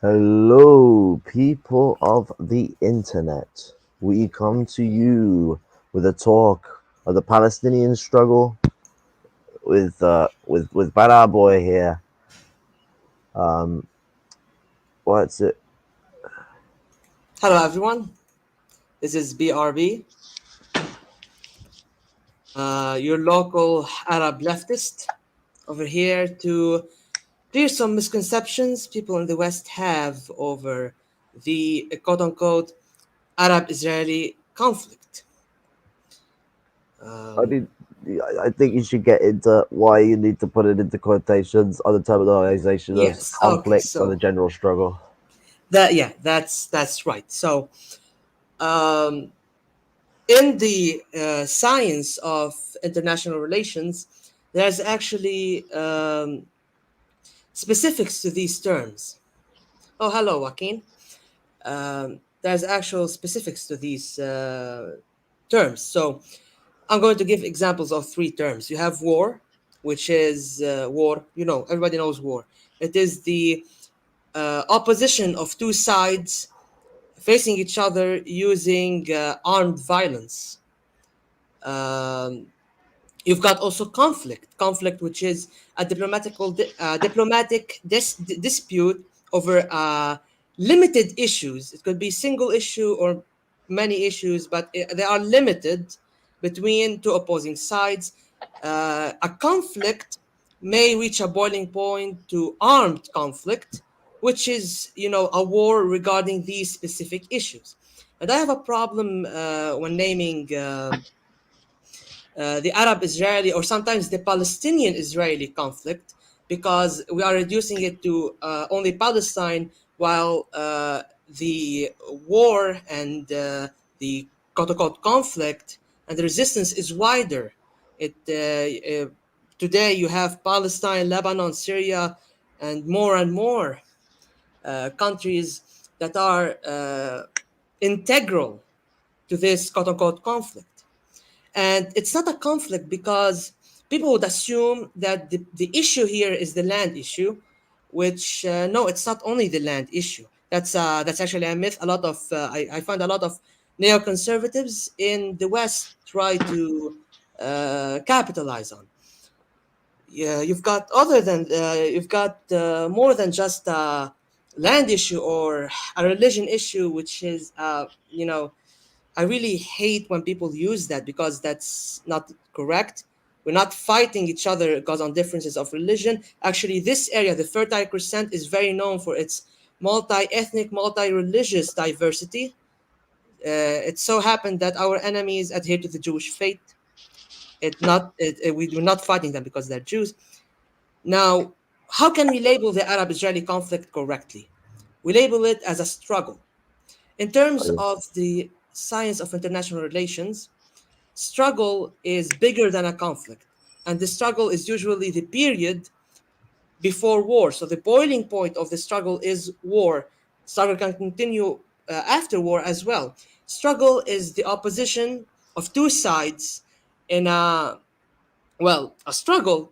Hello, people of the internet. We come to you with a talk of the Palestinian struggle with Bada Boy here. Um, what's it? Hello, everyone. This is BRB, your local Arab leftist, over here to clear some misconceptions people in the West have over the quote unquote Arab Israeli conflict. I Um, mean, I think you should get into why you need to put it into quotations on the terminalization of yes, okay, conflict and the so general struggle. that's right. So, um, in the science of international relations, there's actually specifics to these terms. Oh, hello, Joaquin. There's actual specifics to these terms. So I'm going to give examples of three terms. You have war, which is war. You know, everybody knows war. It is the opposition of two sides facing each other using armed violence. Um, you've got also conflict, which is a diplomatic dispute over limited issues. It could be single issue or many issues, but they are limited between two opposing sides. A conflict may reach a boiling point to armed conflict, which is, a war regarding these specific issues. And I have a problem when naming the Arab Israeli or sometimes the Palestinian Israeli conflict because we are reducing it to only Palestine while the war and the quote unquote conflict and the resistance is wider. Today you have Palestine, Lebanon, Syria, and more countries that are integral to this quote unquote conflict. And it's not a conflict because people would assume that the issue here is the land issue, which no, it's not only the land issue. That's actually a myth. I find a lot of neoconservatives in the West try to capitalize on. Yeah, you've got more than just a land issue or a religion issue, which is I really hate when people use that because that's not correct. We're not fighting each other because on differences of religion. Actually, this area, the Fertile Crescent, is very known for its multi-ethnic, multi-religious diversity. It so happened that our enemies adhere to the Jewish faith. We're not fighting them because they're Jews. Now, how can we label the Arab-Israeli conflict correctly? We label it as a struggle. In terms of the science of international relations, struggle is bigger than a conflict, and the struggle is usually the period before war. So the boiling point of the struggle is war. Struggle can continue after war as well. Struggle is the opposition of two sides in a struggle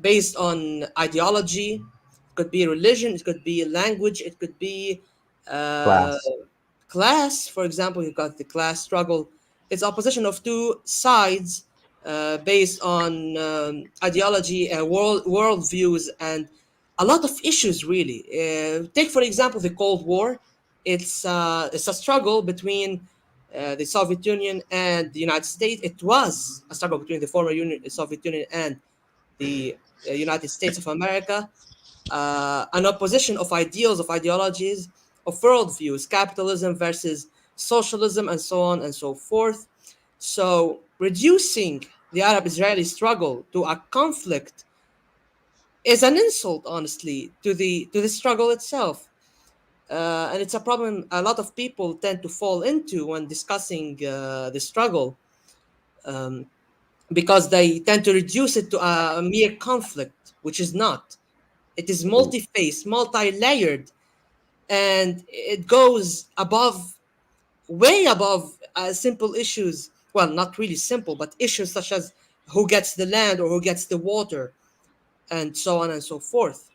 based on ideology. It could be religion, it could be language, it could be uh, Class. class. For example, you've got the class struggle. It's opposition of two sides based on ideology, world views, and a lot of issues. Really, take for example the Cold War. It's a struggle between the Soviet Union and the United States. It was a struggle between the former Soviet Union and the United States of America, an opposition of ideals, of ideologies, of worldviews, capitalism versus socialism, and so on and so forth. So, reducing the Arab Israeli struggle to a conflict is an insult, honestly, to the struggle itself. And it's a problem a lot of people tend to fall into when discussing the struggle because they tend to reduce it to a mere conflict, which is not. It is multi-faced, multi-layered, and it goes above, way above simple issues. Well, not really simple, but issues such as who gets the land or who gets the water. and so on and so forth.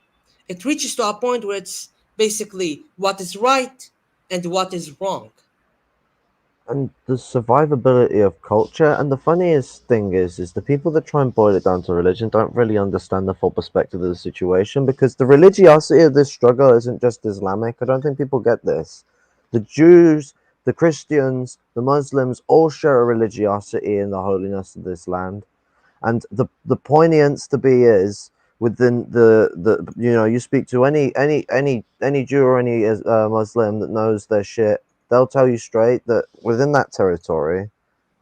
It reaches to a point where it's basically what is right and what is wrong. And the survivability of culture. And the funniest thing is the people that try and boil it down to religion don't really understand the full perspective of the situation, because the religiosity of this struggle isn't just Islamic. I don't think people get this. The Jews, the Christians, the Muslims all share a religiosity in the holiness of this land. And the poignance to be is within the you speak to any Jew or any Muslim that knows their shit, they'll tell you straight that within that territory,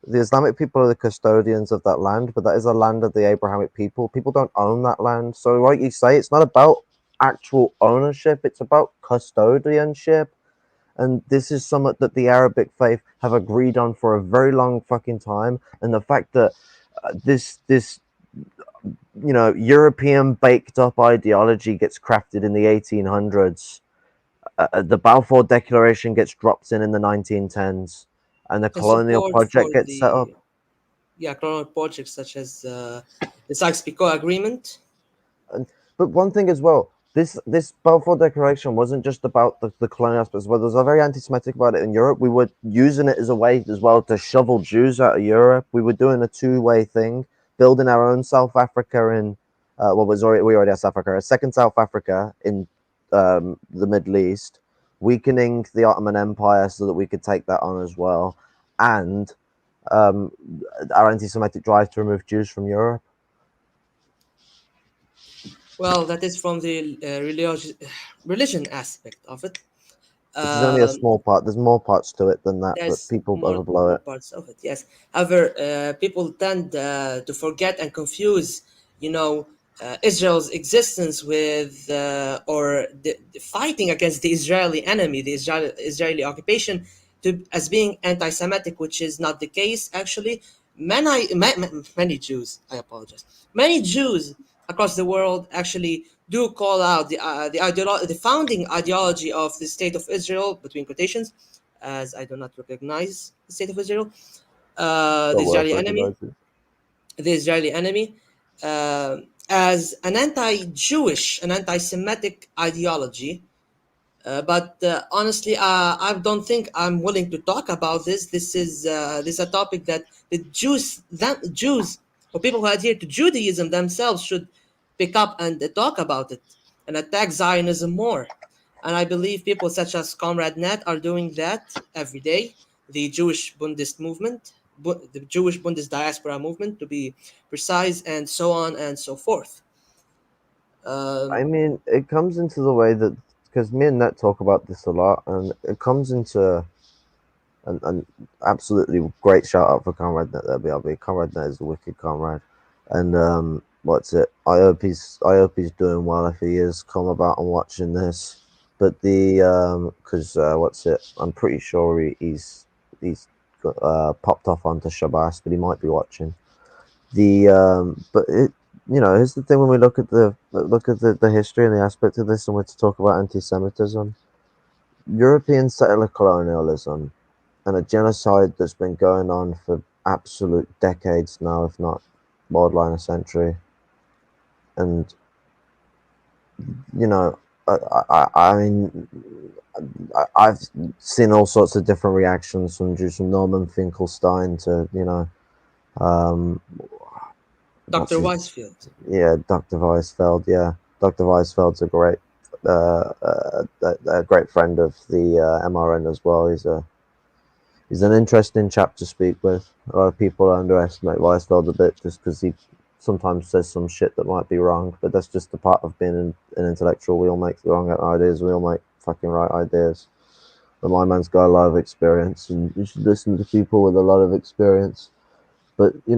the Islamic people are the custodians of that land, but that is a land of the Abrahamic people. People don't own that land. So like you say, it's not about actual ownership, it's about custodianship. And this is something that the Arabic faith have agreed on for a very long fucking time. And the fact that this European baked up ideology gets crafted in the 1800s. The Balfour Declaration gets dropped in the 1910s, and the And colonial support project for gets set up. the colonial projects such as the Sykes-Picot Agreement. And but one thing as well, this Balfour Declaration wasn't just about the colonial aspects. Well, there's a very anti-Semitic about it in Europe. We were using it as a way as well to shovel Jews out of Europe. We were doing a two-way thing, building our own South Africa in we already have South Africa, a second South Africa in the Middle East, weakening the Ottoman Empire so that we could take that on as well, and um, our anti-Semitic drive to remove Jews from Europe. Well, that is from the religion aspect of it. Which is only a Um, small part. There's more parts to it than that, but there's people more overblow it. parts of it, yes. However, people tend to forget and confuse, Israel's existence with or the fighting against the Israeli enemy, the Israeli occupation, as being anti-Semitic, which is not the case actually. Many Jews, I apologize, many Jews across the world actually do call out the founding ideology of the state of Israel, between quotations, as I do not recognize the state of Israel, But worth recognizing. the Israeli enemy, as an anti-Jewish, an anti-Semitic ideology. But honestly, I don't think I'm willing to talk about this. This is a topic that Jews or people who adhere to Judaism themselves should pick up and talk about it and attack Zionism more. And I believe people such as Comrade Net are doing that every day. The Jewish Bundist movement, the Jewish Bundist diaspora movement, to be precise, and so on and so forth. I Um, mean, it comes into the way that, because me and Net talk about this a lot, and it comes into an absolutely great shout out for Comrade Net there, BRB. Comrade Net is a wicked comrade, and what's it? I hope he's doing well if he is come about and watching this. But the because what's it? I'm pretty sure he's popped off onto Shabazz, but he might be watching. But it, here's the thing: when we look at the history and the aspect of this, and we're to talk about anti-Semitism, European settler colonialism, and a genocide that's been going on for absolute decades now, if not borderline a century. And you know, I mean, I've seen all sorts of different reactions from Jews, from Norman Finkelstein to um, what's Dr. his Weisfield. yeah, Dr. Weisfeld. Yeah, Dr. Weisfeld's a great friend of the MRN as well. He's an interesting chap to speak with. A lot of people underestimate Weisfeld a bit just because he sometimes says some shit that might be wrong, but that's just the part of being an intellectual. We all make the wrong ideas. We all make fucking right ideas. But my man's got a lot of experience, and you should listen to people with a lot of experience. But you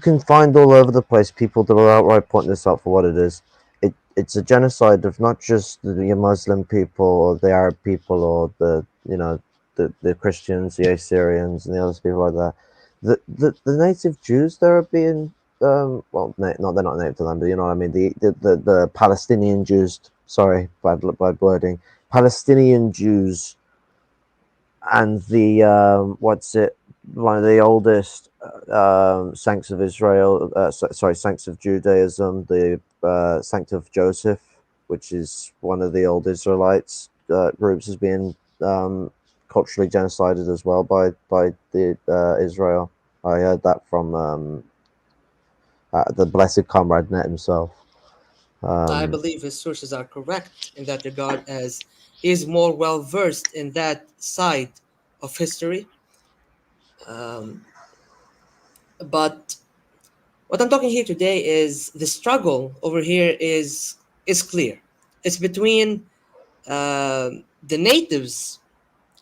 can find all over the place people that will outright point this out for what it is. It's a genocide of not just the Muslim people or the Arab people or the Christians, the Assyrians, and the other people like that. The native Jews that are being well, no, they're not native to them, but you know what I mean. The Palestinian Jews. Sorry, bad wording. Palestinian Jews and the what's it? One of the oldest Sancts of Israel, sorry, Sancts of Judaism, the Sancts of Joseph, which is one of the old Israelites groups, is being culturally genocided as well by the Israel. I heard that from the blessed comrade Net himself. I Um, believe his sources are correct in that regard, as he is more well versed in that side of history. Um, but what I'm talking here today is the struggle over here is clear. It's between the natives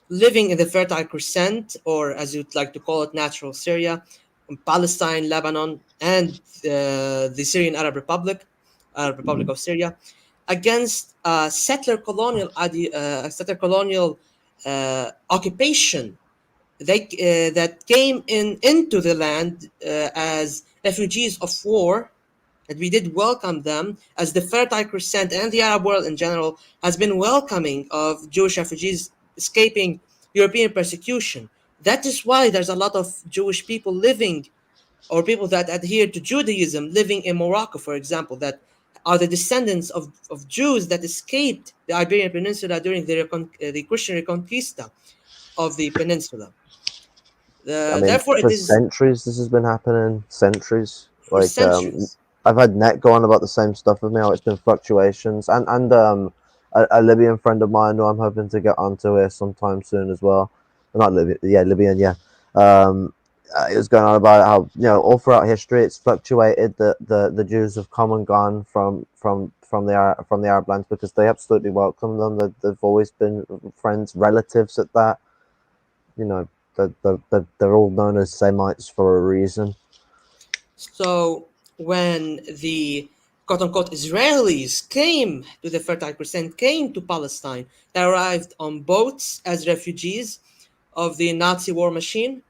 living in the Fertile Crescent, or as you'd like to call it, natural Syria, Palestine, Lebanon, and the Syrian Arab Republic of Syria, against settler colonial occupation that came into the land as refugees of war, that we did welcome them, as the Fertile Crescent and the Arab world in general has been welcoming of Jewish refugees escaping European persecution. That is why there's a lot of Jewish people living, or people that adhere to Judaism living in Morocco, for example, that are the descendants of Jews that escaped the Iberian Peninsula during the Christian Reconquista of the peninsula. I mean, Therefore, it for is centuries this has been happening. Centuries. for Like, centuries. I've had Net go on about the same stuff with me. How it's been fluctuations, and a Libyan friend of mine who I'm hoping to get onto here sometime soon as well. Not Libyan, yeah, Libyan, yeah. It was going on about how all throughout history it's fluctuated. The Jews have come and gone from the Arab lands because they absolutely welcome them. They've always been friends, relatives at that. You know, they're all known as Semites for a reason. So when the quote unquote Israelis came to the Fertile Crescent, came to Palestine, they arrived on boats as refugees of the Nazi war machine,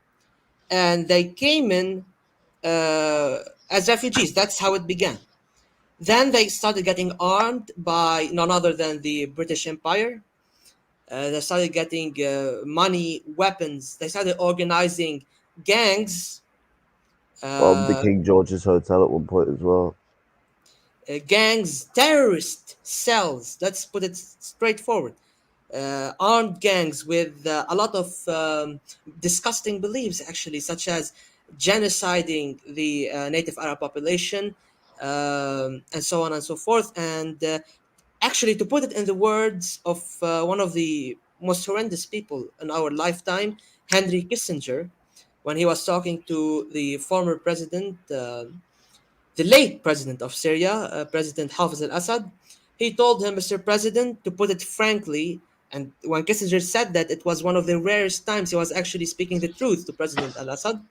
and they came in as refugees. That's how it began. Then they started getting armed by none other than the British Empire. They started getting money, weapons. They started organizing gangs, Well, the uh, King George's Hotel at one point as well. gangs, terrorist cells. Let's put it straightforward. Armed gangs with a lot of disgusting beliefs, actually, such as genociding the native Arab population, and so on and so forth. And actually, to put it in the words of one of the most horrendous people in our lifetime, Henry Kissinger, when he was talking to the former president, the late president of Syria, President Hafez al Assad, he told him, Mr. President, to put it frankly, and when Kissinger said that, it was one of the rarest times he was actually speaking the truth to President al Assad.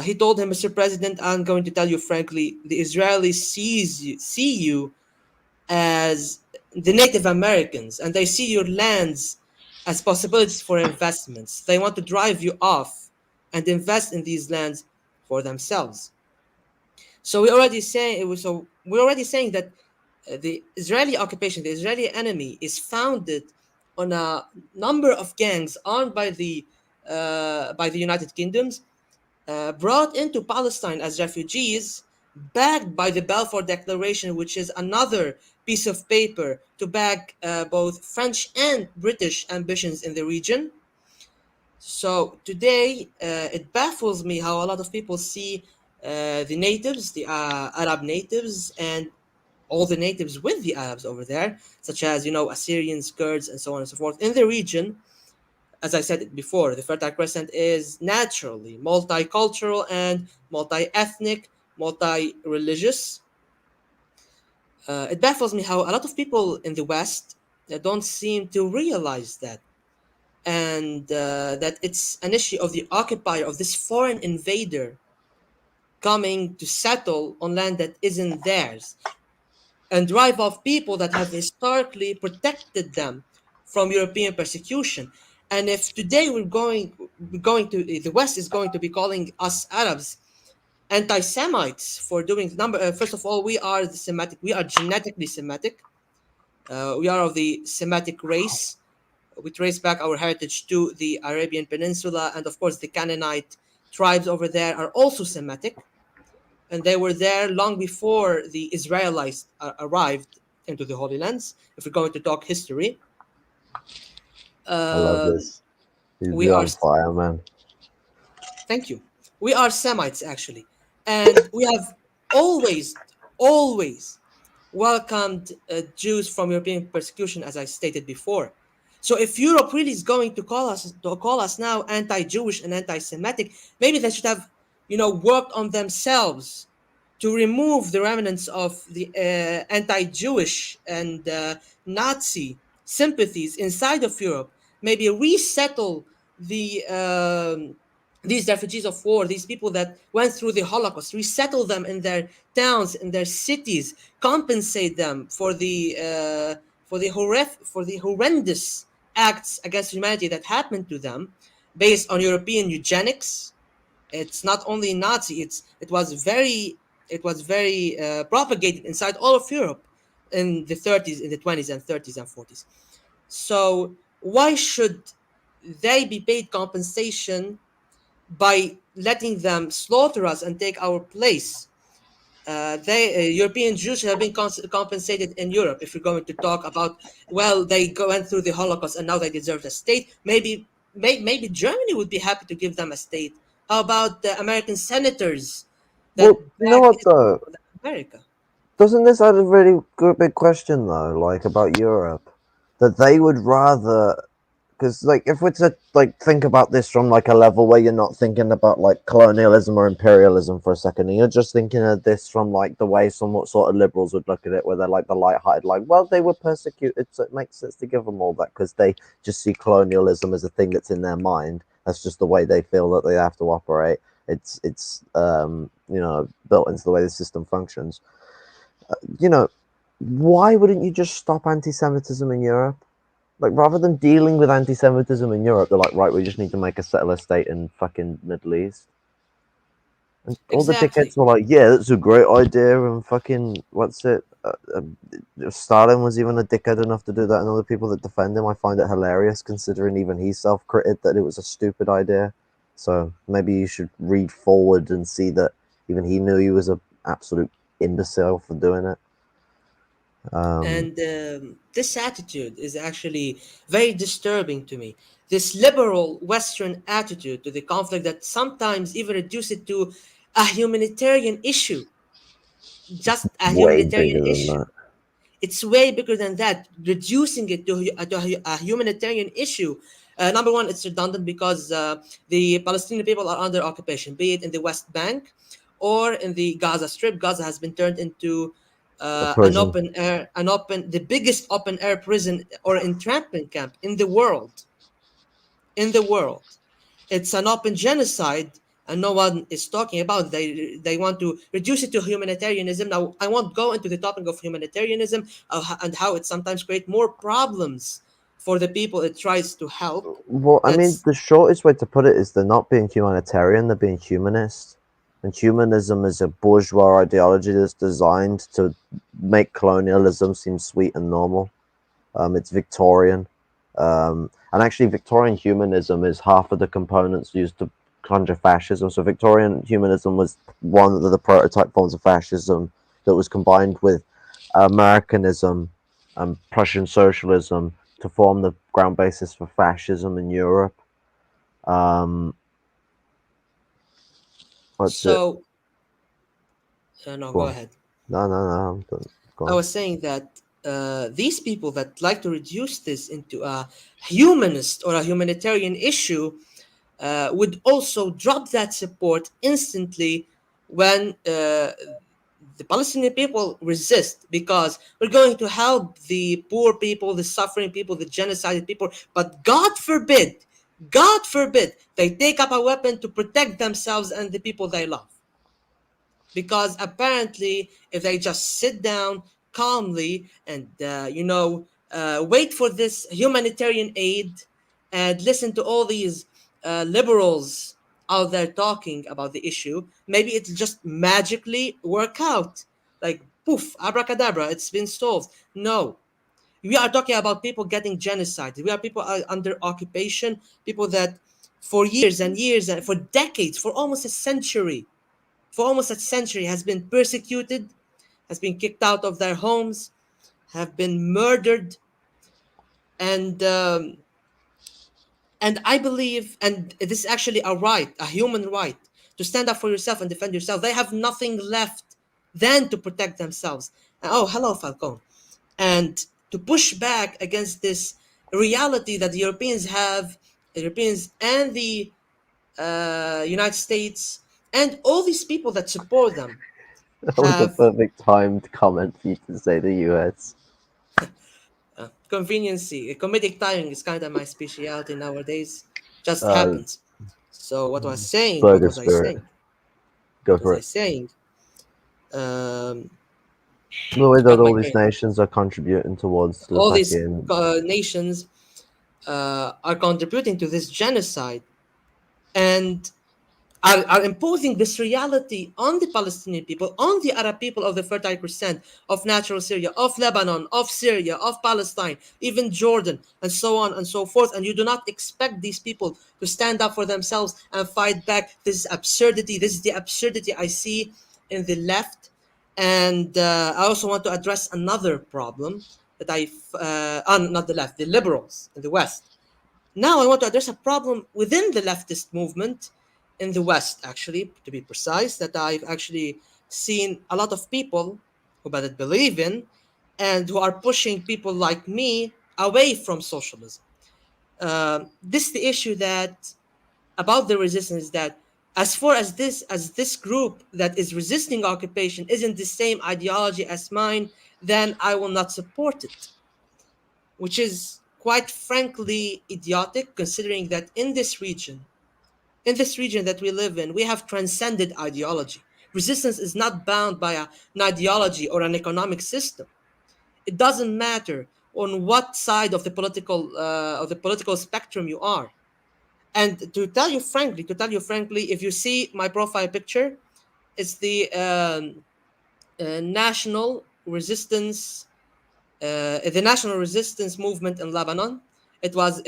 He told him, Mr. President, I'm going to tell you frankly, the Israelis see you as the Native Americans, and they see your lands as possibilities for investments. They want to drive you off and invest in these lands for themselves. So we're already saying that the Israeli occupation, the Israeli enemy, is founded on a number of gangs armed by the United Kingdoms, brought into Palestine as refugees, backed by the Balfour Declaration, which is another piece of paper to back both French and British ambitions in the region. So today, it baffles me how a lot of people see the natives, the Arab natives, and all the natives with the Arabs over there, such as Assyrians, Kurds, and so on and so forth, in the region. As I said it before, the Fertile Crescent is naturally multicultural and multi-ethnic, multi-religious. It baffles me how a lot of people in the West don't seem to realize that, and that it's an issue of the occupier, of this foreign invader coming to settle on land that isn't theirs and drive off people that have historically protected them from European persecution. And if today we're going to the West is going to be calling us Arabs anti-Semites for doing number. First of all, we are the Semitic. We are genetically Semitic. We are of the Semitic race. We trace back our heritage to the Arabian Peninsula and, of course, the Canaanite tribes over there are also Semitic, and they were there long before the Israelites arrived into the Holy Lands. If we're going to talk history, I love um, this. You'd we be are. on fire, man. Thank you. We are Semites actually, and we have always, always welcomed Jews from European persecution, as I stated before. So if Europe really is going to call us now anti-Jewish and anti-Semitic, maybe they should have, worked on themselves to remove the remnants of the anti-Jewish and Nazi sympathies inside of Europe. Maybe resettle these refugees of war, these people that went through the Holocaust, resettle them in their towns, in their cities, compensate them for the horrendous acts against humanity that happened to them, based on European eugenics. It's not only Nazi; it was very propagated inside all of Europe in the 30s, in the 20s and 30s and 40s. So why should they be paid compensation by letting them slaughter us and take our place? European Jews have been compensated in Europe. If we're going to talk about, well, went through the Holocaust and now they deserve a state. Maybe Germany would be happy to give them a state. How about the American senators Well, that you know back what though? America? Doesn't this add a really good big question though, like about Europe, that they would rather, because like if we're to like think about this from like a level where you're not thinking about like colonialism or imperialism for a second, and you're just thinking of this from like the way somewhat sort of liberals would look at it, where they're like the light-hearted, like, well, they were persecuted, so it makes sense to give them all that because they just see colonialism as a thing that's in their mind. That's just the way they feel that they have to operate. It's built into the way the system functions. you know, why wouldn't you just stop anti-Semitism in Europe? Like, rather than dealing with anti-Semitism in Europe, they're like, right, we just need to make a settler state in fucking Middle East. And all the Exactly. dickheads were like, yeah, that's a great idea, and fucking, what's it? Stalin was even a dickhead enough to do that, and other people that defend him, I find it hilarious, considering even he self-crited that it was a stupid idea. So maybe you should read forward and see that even he knew he was an absolute imbecile for doing it. And this attitude is actually very disturbing to me. This liberal Western attitude to the conflict that sometimes even reduce it to a humanitarian issue, just a Way humanitarian bigger than issue. that. It's way bigger than that. Reducing it to a humanitarian issue. Number one, it's redundant because the Palestinian people are under occupation, be it in the West Bank or in the Gaza Strip. Gaza has been turned into A an prison. open air, the biggest open air prison or entrapment camp in the world. In the world, it's an open genocide, and no one is talking about it. They want to reduce it to humanitarianism. Now, I won't go into the topic of humanitarianism and how it sometimes creates more problems for the people it tries to help. Well, I mean, That's the shortest way to put it is they're not being humanitarian, they're being humanist. And humanism is a bourgeois ideology that's designed to make colonialism seem sweet and normal. It's Victorian. And actually, Victorian humanism is half of the components used to conjure fascism. So, Victorian humanism was one of the prototype forms of fascism that was combined with Americanism and Prussian socialism to form the ground basis for fascism in Europe. Um, what's it? so. No, Go go on. ahead. No, I'm done. Go I on. was saying that these people that like to reduce this into a humanist or a humanitarian issue would also drop that support instantly when the Palestinian people resist, because we're going to help the poor people, the suffering people, the genocided people. But God forbid, they take up a weapon to protect themselves and the people they love. Because apparently, if they just sit down calmly and wait for this humanitarian aid and listen to all these liberals out there talking about the issue, maybe it just magically work out, like poof, abracadabra, it's been solved. No, we are talking about people getting genocided. We are people under occupation, people that for years and years and for decades, for almost a century, has been persecuted, has been kicked out of their homes, have been murdered, and um, and I believe, and this is actually a right, a human right, to stand up for yourself and defend yourself. They have nothing left than to protect themselves. Oh, hello, Falcone. And to push back against this reality that the Europeans and the United States and all these people that support them That was a have perfect timed comment for you to say the US. conveniency. Comedic timing is kind of my specialty nowadays. Just Uh, happens. So what was saying? What Burger was I spirit. saying? Go What was for I it. saying? Um, The way that got my all these train. nations are contributing towards the All these fucking nations are contributing to this genocide and are imposing this reality on the Palestinian people, on the Arab people of the Fertile Crescent, of natural Syria, of Lebanon, of Syria, of Palestine, even Jordan, and so on and so forth. And you do not expect these people to stand up for themselves and fight back. This is absurdity. This is the absurdity I see in the left. And I also want to address another problem that not the left, the liberals in the West. Now I want to address a problem within the leftist movement in the West, actually, to be precise, that I've actually seen a lot of people who that believe in and who are pushing people like me away from socialism. This is the issue that about the resistance, that as far as this group that is resisting occupation isn't the same ideology as mine, then I will not support it, which is quite frankly idiotic, considering that in this region that we live in, we have transcended ideology. Resistance is not bound by an ideology or an economic system. It doesn't matter on what side of the political spectrum you are. And to tell you frankly, if you see my profile picture, it's national resistance the national resistance movement in Lebanon. It was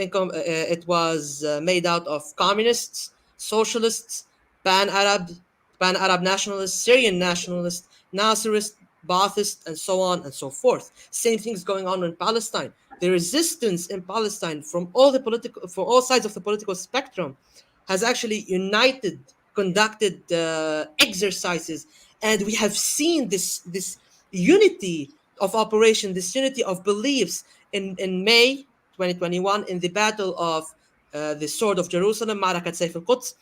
made out of communists, socialists, pan-Arab, pan-Arab nationalists, Syrian nationalists, Nasserist, Ba'athist, and so on and so forth. Same things going on in Palestine. The resistance in Palestine from all sides of the political spectrum has actually conducted exercises, and we have seen this unity of operation, this unity of beliefs in May 2021 in the Battle of the Sword of Jerusalem, Marakat Saif al-Quds,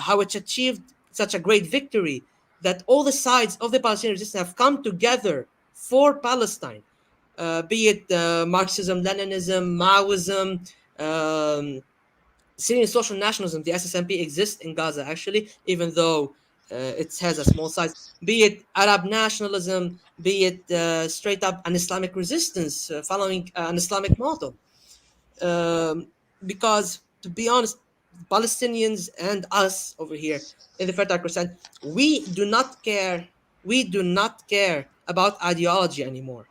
how it achieved such a great victory that all the sides of the Palestinian resistance have come together for Palestine, be it Marxism, Leninism, Maoism, Syrian social nationalism, the SSNP exists in Gaza actually, even though it has a small size. Be it Arab nationalism, be it straight up an Islamic resistance following an Islamic model. Um, because to be honest, Palestinians and us over here in the Fertile Crescent, we do not care. We do not care about ideology anymore,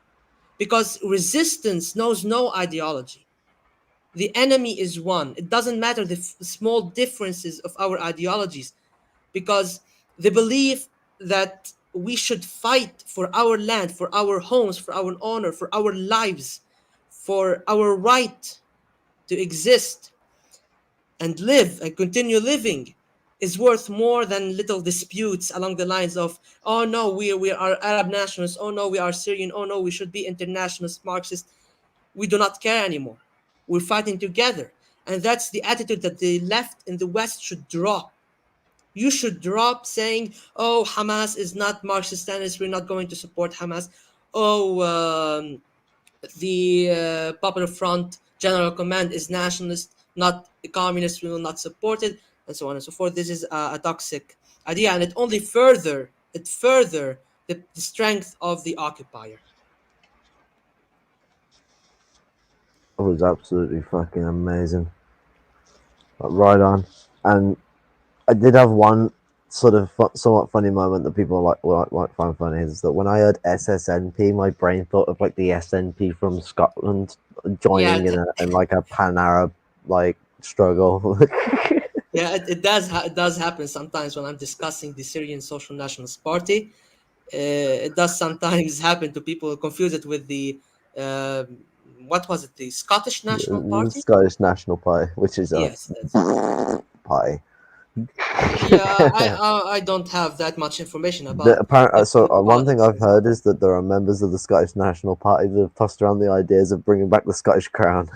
because resistance knows no ideology. The enemy is one. It doesn't matter the small differences of our ideologies, because the belief that we should fight for our land, for our homes, for our honor, for our lives, for our right to exist and live and continue living is worth more than little disputes along the lines of, oh no, we are Arab nationalists, oh no, we are Syrian, oh no, we should be internationalist Marxist. We do not care anymore. We're fighting together. And that's the attitude that the left in the West should drop. You should drop saying, oh, Hamas is not Marxist Stalinist, we're not going to support Hamas. Oh, the Popular Front General Command is nationalist, not communist, we will not support it, and so on and so forth. This is a toxic idea, and it further the strength of the occupier. It was absolutely fucking amazing. Like, right on. And I did have one sort of somewhat funny moment that people might find funny, is that when I heard SSNP, my brain thought of like the SNP from Scotland Yeah, joining in like a pan Arab like struggle. Yeah, it does happen sometimes when I'm discussing the Syrian Social Nationalist Party. It does sometimes happen to people confuse it with the uh, what was it, the Scottish National The Party? Scottish National Party, which is a Yes, that's it. party. Yeah, I don't have that much information The about apparent so the one thing politics of I've the heard Scottish. is that there are members of the Scottish National Party that have tossed around the ideas of bringing back the Scottish crown.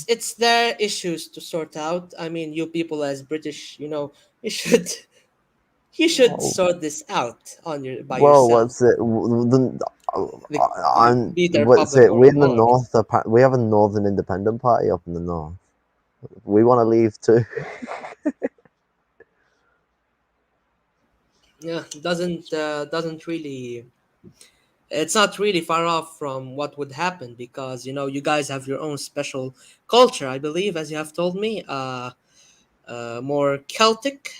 It's their issues to sort out. I mean, you people as British, you should you should Oh, sort this out on your by well, what's yourselves. it? Be their What's public it? or We in the monarchy. north. We have a Northern Independent Party up in the north. We want to leave too. Yeah, doesn't really. It's not really far off from what would happen because you guys have your own special culture. I believe, as you have told me, more Celtic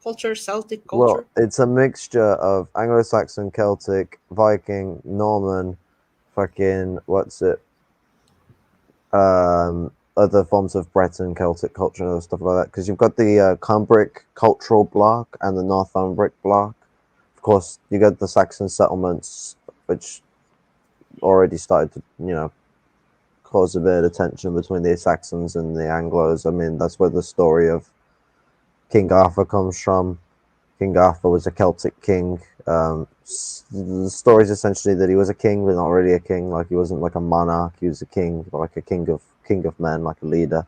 culture, Celtic Well, culture. it's a mixture of Anglo-Saxon, Celtic, Viking, Norman, fucking what's it? Other forms of Breton Celtic culture and stuff like that. Because you've got the Cumbric cultural block and the Northumbric block. Of course, you get the Saxon settlements, which already started to, cause a bit of tension between the Saxons and the Anglos. I mean, that's where the story of King Arthur comes from. King Arthur was a Celtic king. The story is essentially that he was a king, but not really a king. Like he wasn't like a monarch. He was a king, like a king of men, like a leader.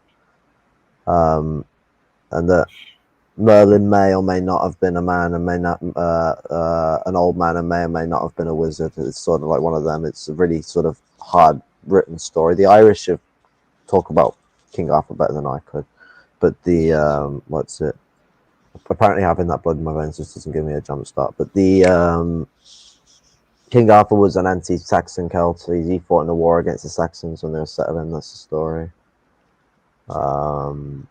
And that Merlin may or may not have been a man, and may not an old man, and may or may not have been a wizard. It's sort of like one of them. It's a really sort of hard written story. The Irish have talk about King Arthur better than I could, but the what's it? Apparently, having that blood in my veins just doesn't give me a jump start. But the King Arthur was an anti-Saxon Celt. He fought in a war against the Saxons when they were settling. That's the story. Um,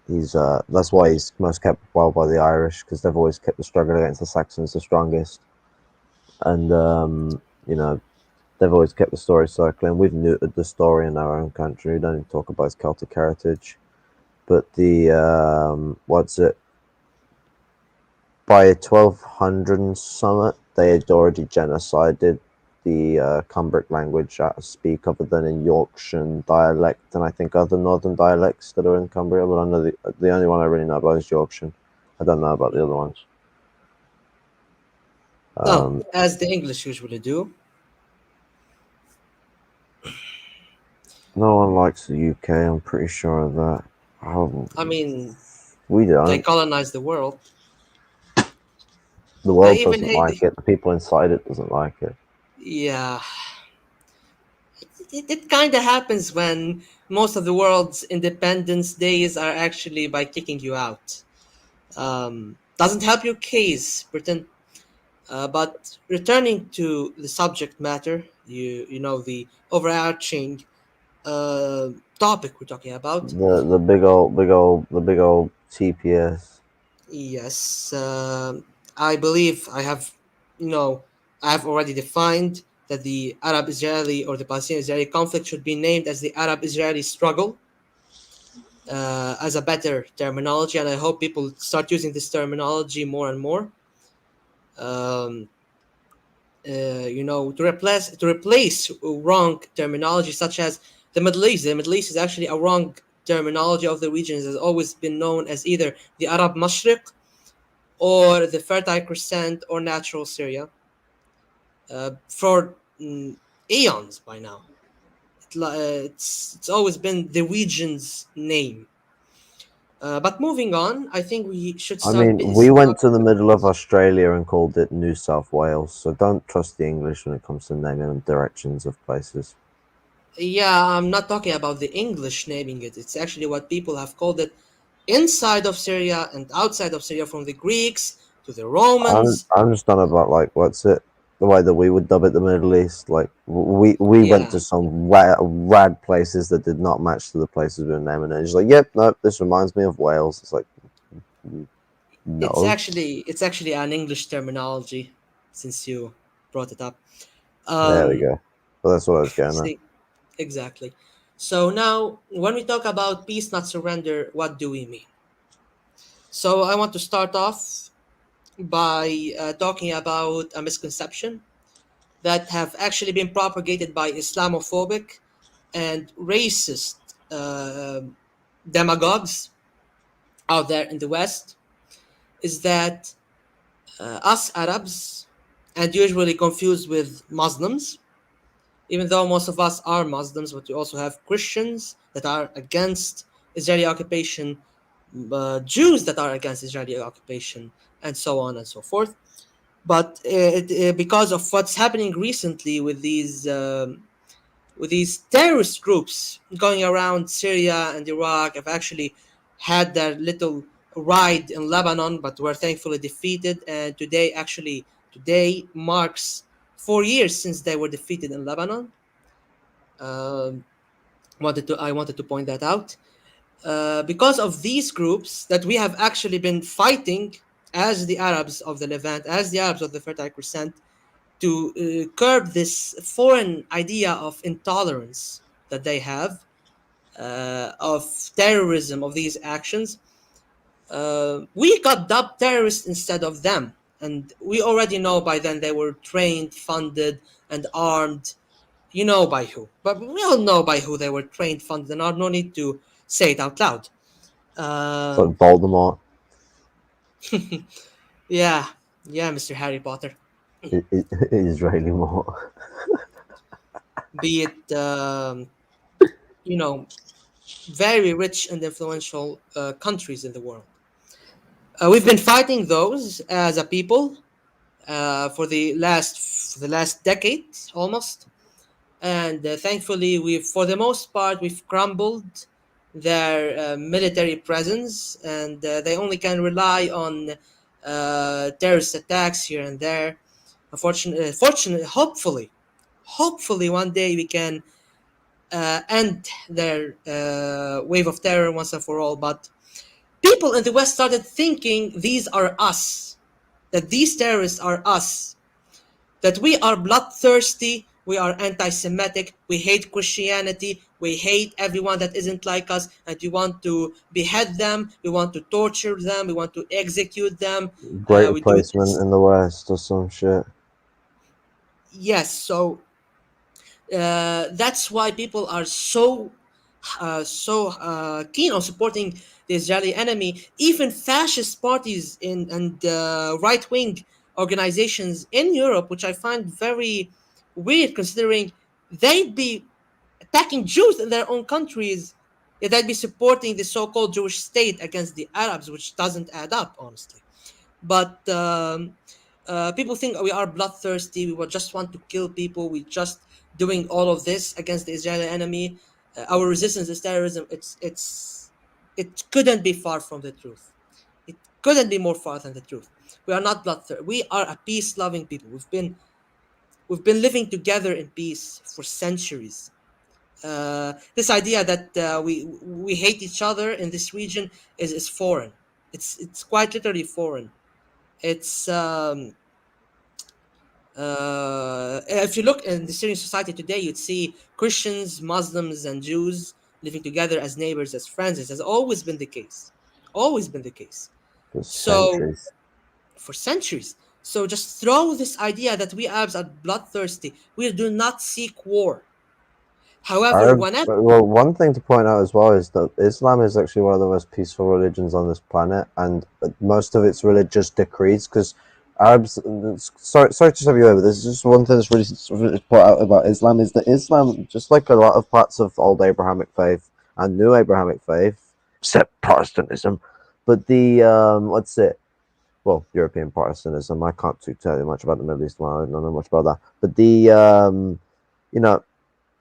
he's that's why he's most kept well by the Irish, because they've always kept the struggle against the Saxons the strongest, and they've always kept the story circling. We've neutered the story in our own country. We don't even talk about his Celtic heritage. But the what's it? By 1200 and summit, they had already genocided the Cumbric language I speak, other than in Yorkshire dialect and I think other northern dialects that are in Cumbria. But I know the only one I really know about is Yorkshire. I don't know about the other ones. Oh, Um, as the English usually do. no one likes the UK. I'm pretty sure of that. Oh, I mean, we they don't. colonized the world. The They world even doesn't hate. like it. The people inside it doesn't like it. Yeah, it kind of happens when most of the world's independence days are actually by kicking you out. Doesn't help your case, Britain. But returning to the subject matter, the overarching topic we're talking about. The big old TPS. Yes, I believe you know, I have already defined that the Arab-Israeli or the Palestinian-Israeli conflict should be named as the Arab-Israeli struggle, as a better terminology, and I hope people start using this terminology more and more. Um, to replace wrong terminology such as the Middle East. The Middle East is actually a wrong terminology of the regions. It has always been known as either the Arab Mashriq or the Fertile Crescent or natural Syria for eons by now. It's always been the region's name. But moving on, I think we should I start mean, we went to talking the about. middle of Australia and called it New South Wales, so don't trust the English when it comes to naming directions of places. Yeah, I'm not talking about the English naming it. It's actually what people have called it inside of Syria and outside of Syria, from the Greeks to the I'm Romans. I'm just on about like what's it, the way that we would dub it the Middle East. Like we went Yeah, to some rad places that did not match to the places we were naming it. It's like, yep, no, this reminds me of Wales. It's like, it's no, actually it's actually an English terminology, since you brought it up. there we Um, go. But that's what I was getting at. see. Exactly. So now, when we talk about peace, not surrender, what do we mean? So I want to start off by talking about a misconception that have actually been propagated by Islamophobic and racist uh, demagogues out there in the West, is that us Arabs, and usually confused with Muslims, even though most of us are Muslims, but we also have Christians that are against Israeli occupation, Jews that are against Israeli occupation, and so on and so forth. But because of what's happening recently with these terrorist groups going around Syria and Iraq, have actually had their little ride in Lebanon, but were thankfully defeated. And today marks 4 years since they were defeated in Lebanon. Um, I wanted to point that out. Because of these groups that we have actually been fighting as the Arabs of the Levant, as the Arabs of the Fertile Crescent, to curb this foreign idea of intolerance that they have, of terrorism, of these actions. We got dubbed terrorists instead of them. And we already know by then they were trained, funded, and armed. You know by who. But we all know by who they were trained, funded, and armed. No need to say it out loud. It's like Um, Voldemort. yeah, yeah, Mr. Harry Potter. Israeli more. Be it, you know, very rich and influential countries in the world. We've been fighting those as a people for the last decade almost, and thankfully we've for the most part we've crumbled their military presence, and they only can rely on terrorist attacks here and there. Fortunately, hopefully one day we can end their wave of terror once and for all. But people in the West started thinking these are us, that these terrorists are us, that we are bloodthirsty, we are anti Semitic, we hate Christianity, we hate everyone that isn't like us, and we want to behead them, we want to torture them, we want to execute them. Great We do replacement this. in the West or some shit. Yes, so that's why people are so keen on supporting the Israeli enemy. Even fascist parties and right wing organizations in Europe, which I find very weird, considering they'd be attacking Jews in their own countries, yet they'd be supporting the so-called Jewish state against the Arabs, which doesn't add up, honestly. But people think we are bloodthirsty. Just want to kill people. We just doing all of this against the Israeli enemy. Our resistance is terrorism. It couldn't be far from the truth. It couldn't be more far than the truth. We are not bloodthirsty. We are a peace-loving people. We've been living together in peace for centuries. This idea that we hate each other in this region is foreign. It's quite literally foreign. It's if you look in the Syrian society today, you'd see Christians, Muslims, and Jews living together as neighbors, as friends. This has always been the case. Always been the case. For So, centuries. for centuries. So, just throw this idea that we Arabs are bloodthirsty. We do not seek war. However, Arab, whenever. well, one thing to point out as well is that Islam is actually one of the most peaceful religions on this planet, and most of its religious decrees. Because Arabs, sorry to stop you over. There's just one thing that's really put out about Islam is that Islam, just like a lot of parts of old Abrahamic faith and new Abrahamic faith, except Protestantism, but the what's it? Well, European Protestantism. I can't tell you much about the Middle East one. I don't know much about that. But the you know,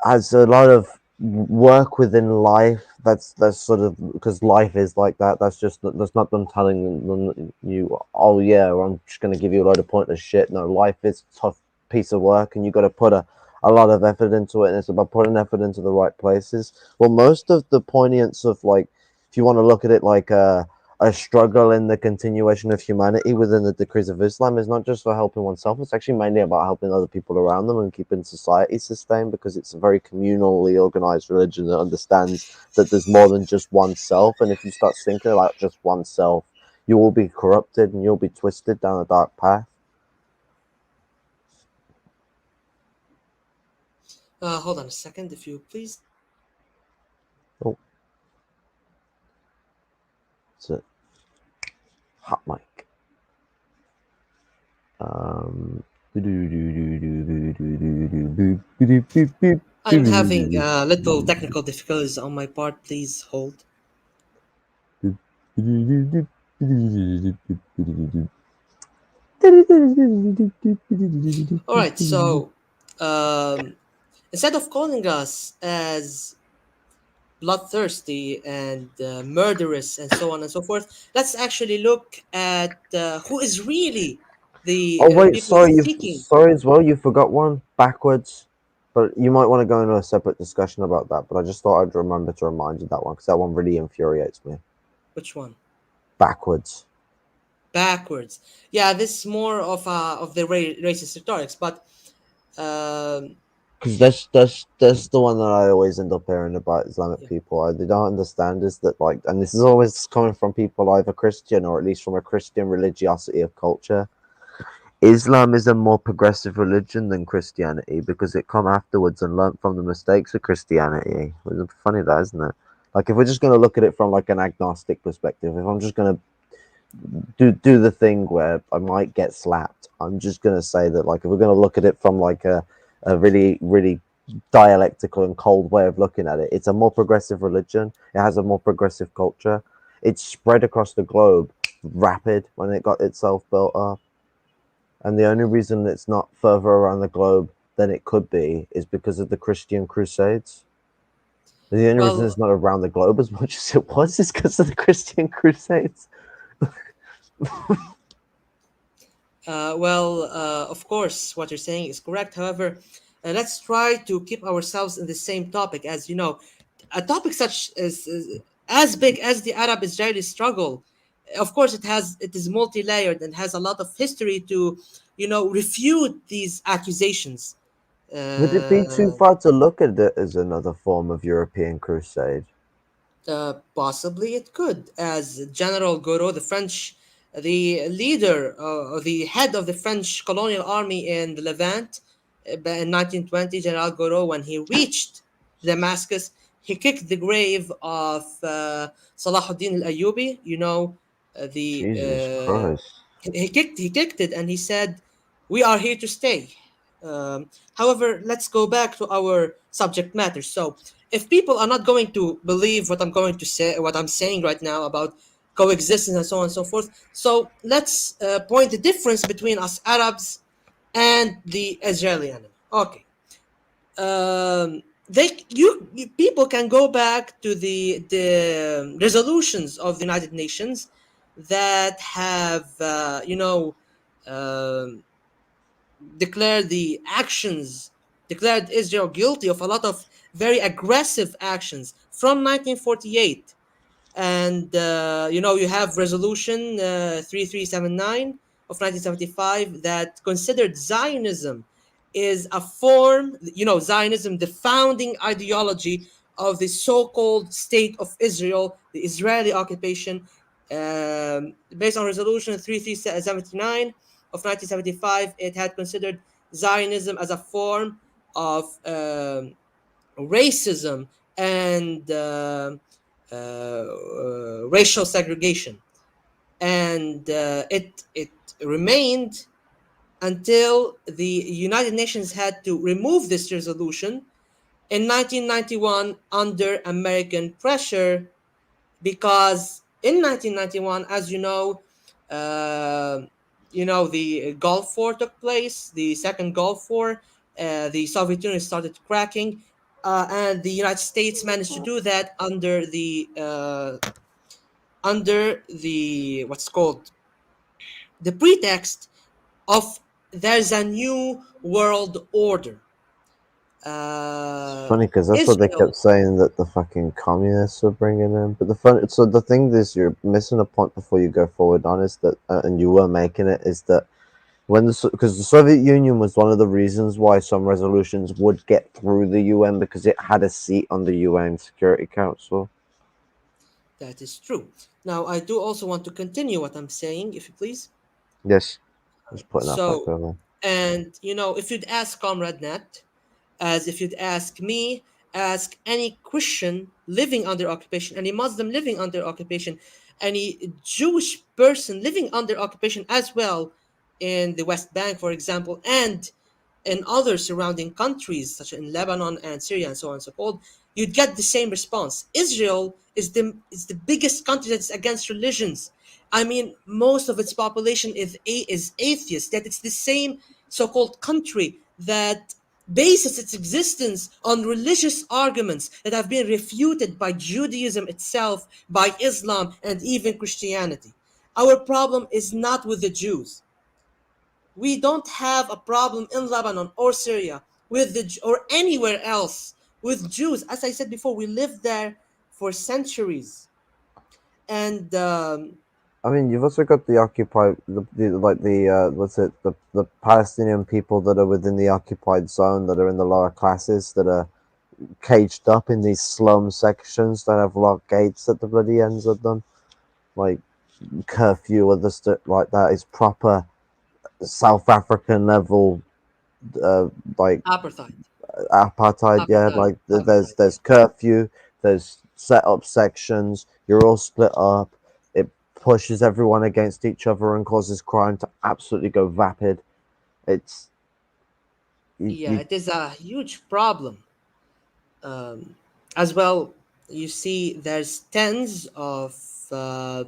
has a lot of work within life. That's sort of because life is like that. That's not them telling you, oh yeah, I'm just going to give you a load of pointless shit. No, life is a tough piece of work, and you got to put a lot of effort into it, and it's about putting effort into the right places. Well, most of the poignance of, like, if you want to look at it like a struggle in the continuation of humanity within the decrees of Islam is not just for helping oneself, it's actually mainly about helping other people around them and keeping society sustained, because it's a very communally organized religion that understands that there's more than just oneself. And if you start thinking about just oneself, you will be corrupted and you'll be twisted down a dark path. Hold on a second, if you please. Oh, it's a hot mic. Um, I'm having little technical difficulties on my part. Please hold. All right. So, um, instead of calling us as bloodthirsty and murderous and so on and so forth, let's actually look at who is really the Oh wait, people sorry, you seeking. sorry as well. You forgot one backwards, but you might want to go into a separate discussion about that. But I just thought I'd remember to remind you that one because that one really infuriates me. Which one? Backwards, Backwards. Yeah, this is more of the racist rhetorics, but um, because that's the one that I always end up hearing about Islamic yeah. people. They don't understand is that like, and this is always coming from people either Christian or at least from a Christian religiosity of culture. Islam is a more progressive religion than Christianity because it come afterwards and learnt from the mistakes of Christianity. It's funny that, isn't it? Like if we're just going to look at it from like an agnostic perspective, if I'm just going to do the thing where I might get slapped, I'm just going to say that like if we're going to look at it from like a really dialectical and cold way of looking at it, it's a more progressive religion. It has a more progressive culture. It's spread across the globe rapid when it got itself built up. And the only reason it's not further around the globe than it could be is because of the Christian Crusades. The only reason Well, it's not around the globe as much as it was is because of the Christian Crusades. of course, what you're saying is correct. However, let's try to keep ourselves in the same topic. As you know, a topic such as big as the Arab-Israeli struggle. Of course, it is multi-layered and has a lot of history to, refute these accusations. Would it be too Uh, far to look at it as another form of European crusade? Possibly it could, as General Gouraud, the leader, the head of the French colonial army in the Levant, in 1920, General Gouraud, when he reached Damascus, he kicked the grave of Salahuddin al-Ayyubi. Jesus Christ. He kicked it, and he said, "We are here to stay." However, let's go back to our subject matter. So, if people are not going to believe what I'm going to say, what I'm saying right now about coexistence and so on and so forth, so let's point the difference between us Arabs and the Israeli enemy. Okay. People can go back to the resolutions of the United Nations that have um declared the actions declared Israel guilty of a lot of very aggressive actions from 1948. And you have resolution 3379 of 1975 that considered Zionism is a form, Zionism, the founding ideology of the so-called state of Israel, the Israeli occupation, based on resolution 3379 of 1975. It had considered Zionism as a form of racism and racial segregation, and it remained until the United Nations had to remove this resolution in 1991 under American pressure, because in 1991, as the Gulf War took place, the second Gulf War. The Soviet Union started cracking, and the United States managed to do that under the what's called the pretext of there's a new world order. It's Uh, funny because that's what they Israel, kept saying that the fucking communists were bringing in. But the fun, so the thing is, you're missing a point before you go forward on is that, and you were making it, is that when because the Soviet Union was one of the reasons why some resolutions would get through the UN because it had a seat on the UN Security Council. that is true. Now, I do also want to continue what I'm saying, if you please. Yes, just putting that back So, over. and if you'd ask Comrade Nat, as if you'd ask me, ask any Christian living under occupation, any Muslim living under occupation, any Jewish person living under occupation as well in the West Bank, for example, and in other surrounding countries, such as in Lebanon and Syria and so on and so forth, you'd get the same response. Israel is the biggest country that's against religions. I mean, most of its population is atheist. That it's the same so-called country that bases its existence on religious arguments that have been refuted by Judaism itself, by Islam, and even Christianity. Our problem is not with the Jews. We don't have a problem in Lebanon or Syria with or anywhere else with Jews. As I said before, we lived there for centuries, and I mean, you've also got the occupied, like the what's it, the Palestinian people that are within the occupied zone that are in the lower classes that are caged up in these slum sections that have locked gates at the bloody ends of them, like curfew or the stuff like that is proper South African level, uh, like apartheid, apartheid. Yeah, apartheid, like apartheid. there's Yeah, curfew, there's set up sections. You're all split up. It pushes everyone against each other and causes crime to absolutely go vapid. It's yeah, you it is a huge problem. Um, as well, you see, there's uh,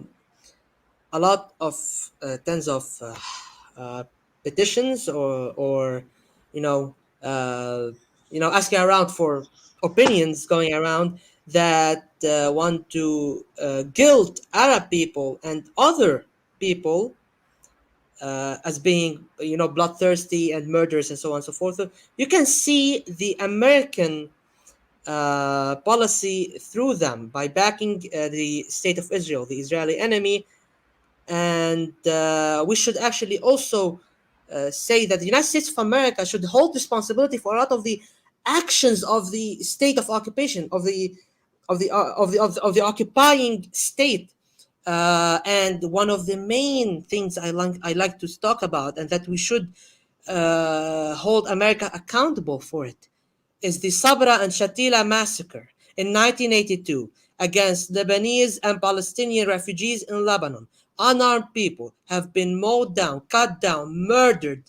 a lot of tens of petitions or you know uh, asking around for opinions going around that want to guilt Arab people and other people as being bloodthirsty and murderers and so on and so forth. So you can see the American policy through them by backing the state of Israel, the Israeli enemy. And we should actually also say that the United States of America should hold responsibility for a lot of the actions of the state of occupation of the occupying state. And one of the main things I like to talk about, and that we should hold America accountable for it, is the Sabra and Shatila massacre in 1982 against Lebanese and Palestinian refugees in Lebanon. Unarmed people have been mowed down, cut down, murdered,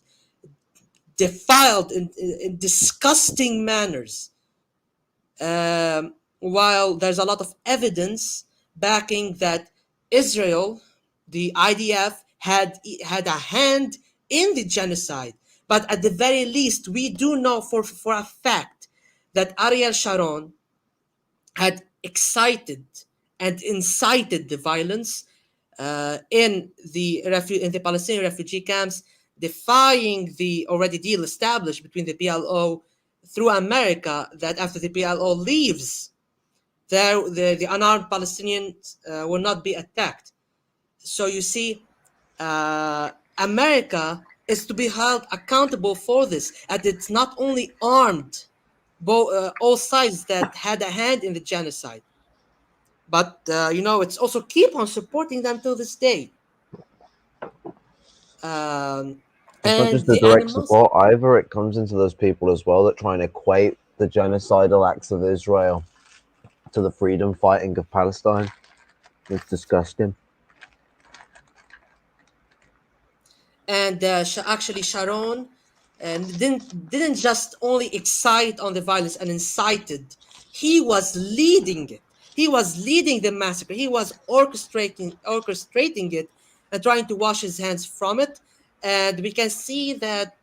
defiled in disgusting manners. While there's a lot of evidence backing that Israel, the IDF, had a hand in the genocide. But at the very least, we do know for a fact that Ariel Sharon had excited and incited the violence in the Palestinian refugee camps, defying the already deal established between the PLO through America that after the PLO leaves, the unarmed Palestinians will not be attacked. So you see, America is to be held accountable for this, and it's not only armed all sides that had a hand in the genocide, but it's also keep on supporting them till this day. Um, It's not and just the the direct animals, support either. It comes into those people as well that try and equate the genocidal acts of Israel to the freedom fighting of Palestine. It's disgusting. and actually Sharon didn't just only excite on the violence and incited. He was leading it. He was leading the massacre. He was orchestrating it and trying to wash his hands from it. And we can see that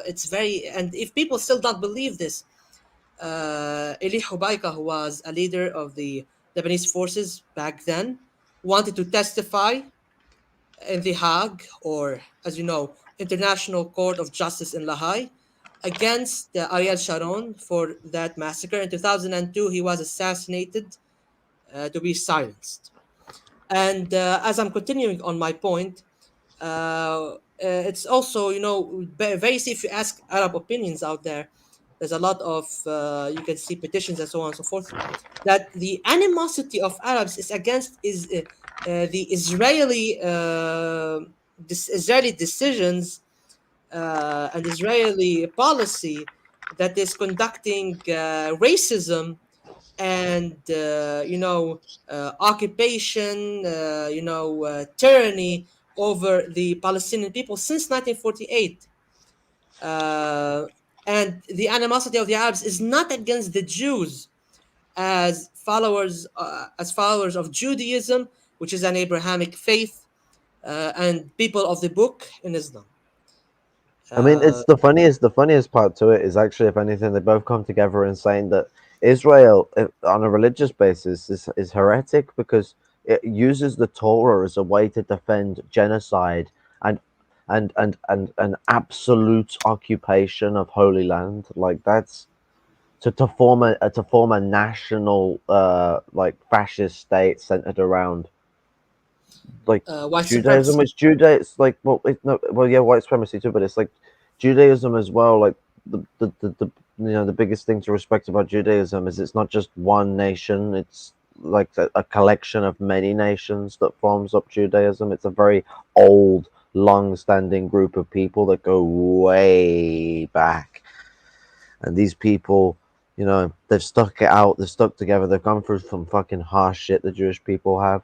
it's very. And if people still don't believe this, Eli Hubaika, who was a leader of the Lebanese forces back then, wanted to testify in The Hague, or as you know, International Court of Justice in La Haye. against Ariel Sharon for that massacre. In 2002, he was assassinated to be silenced. And as I'm continuing on my point, it's also, very easy if you ask Arab opinions out there. There's a lot of, you can see petitions and so on and so forth, that the animosity of Arabs is against the Israeli decisions and Israeli policy that is conducting racism and occupation, tyranny over the Palestinian people since 1948. Uh, and the animosity of the Arabs is not against the Jews as followers of Judaism, which is an Abrahamic faith, and people of the book in Islam. I mean, Uh, it's the funniest part to it is actually, if anything, they both come together in saying that Israel, on a religious basis, is heretic because it uses the Torah as a way to defend genocide and an absolute occupation of Holy Land. Like that's to form a national like fascist state centered around like White Judaism, supremacy. which It's like, well, no, well, yeah, white supremacy too, but it's like Judaism as well. Like the the biggest thing to respect about Judaism is it's not just one nation. It's like a collection of many nations that forms up Judaism. It's a very old, long-standing group of people that go way back, and these people, they've stuck it out. They've stuck together. They've gone through some fucking harsh shit the Jewish people have,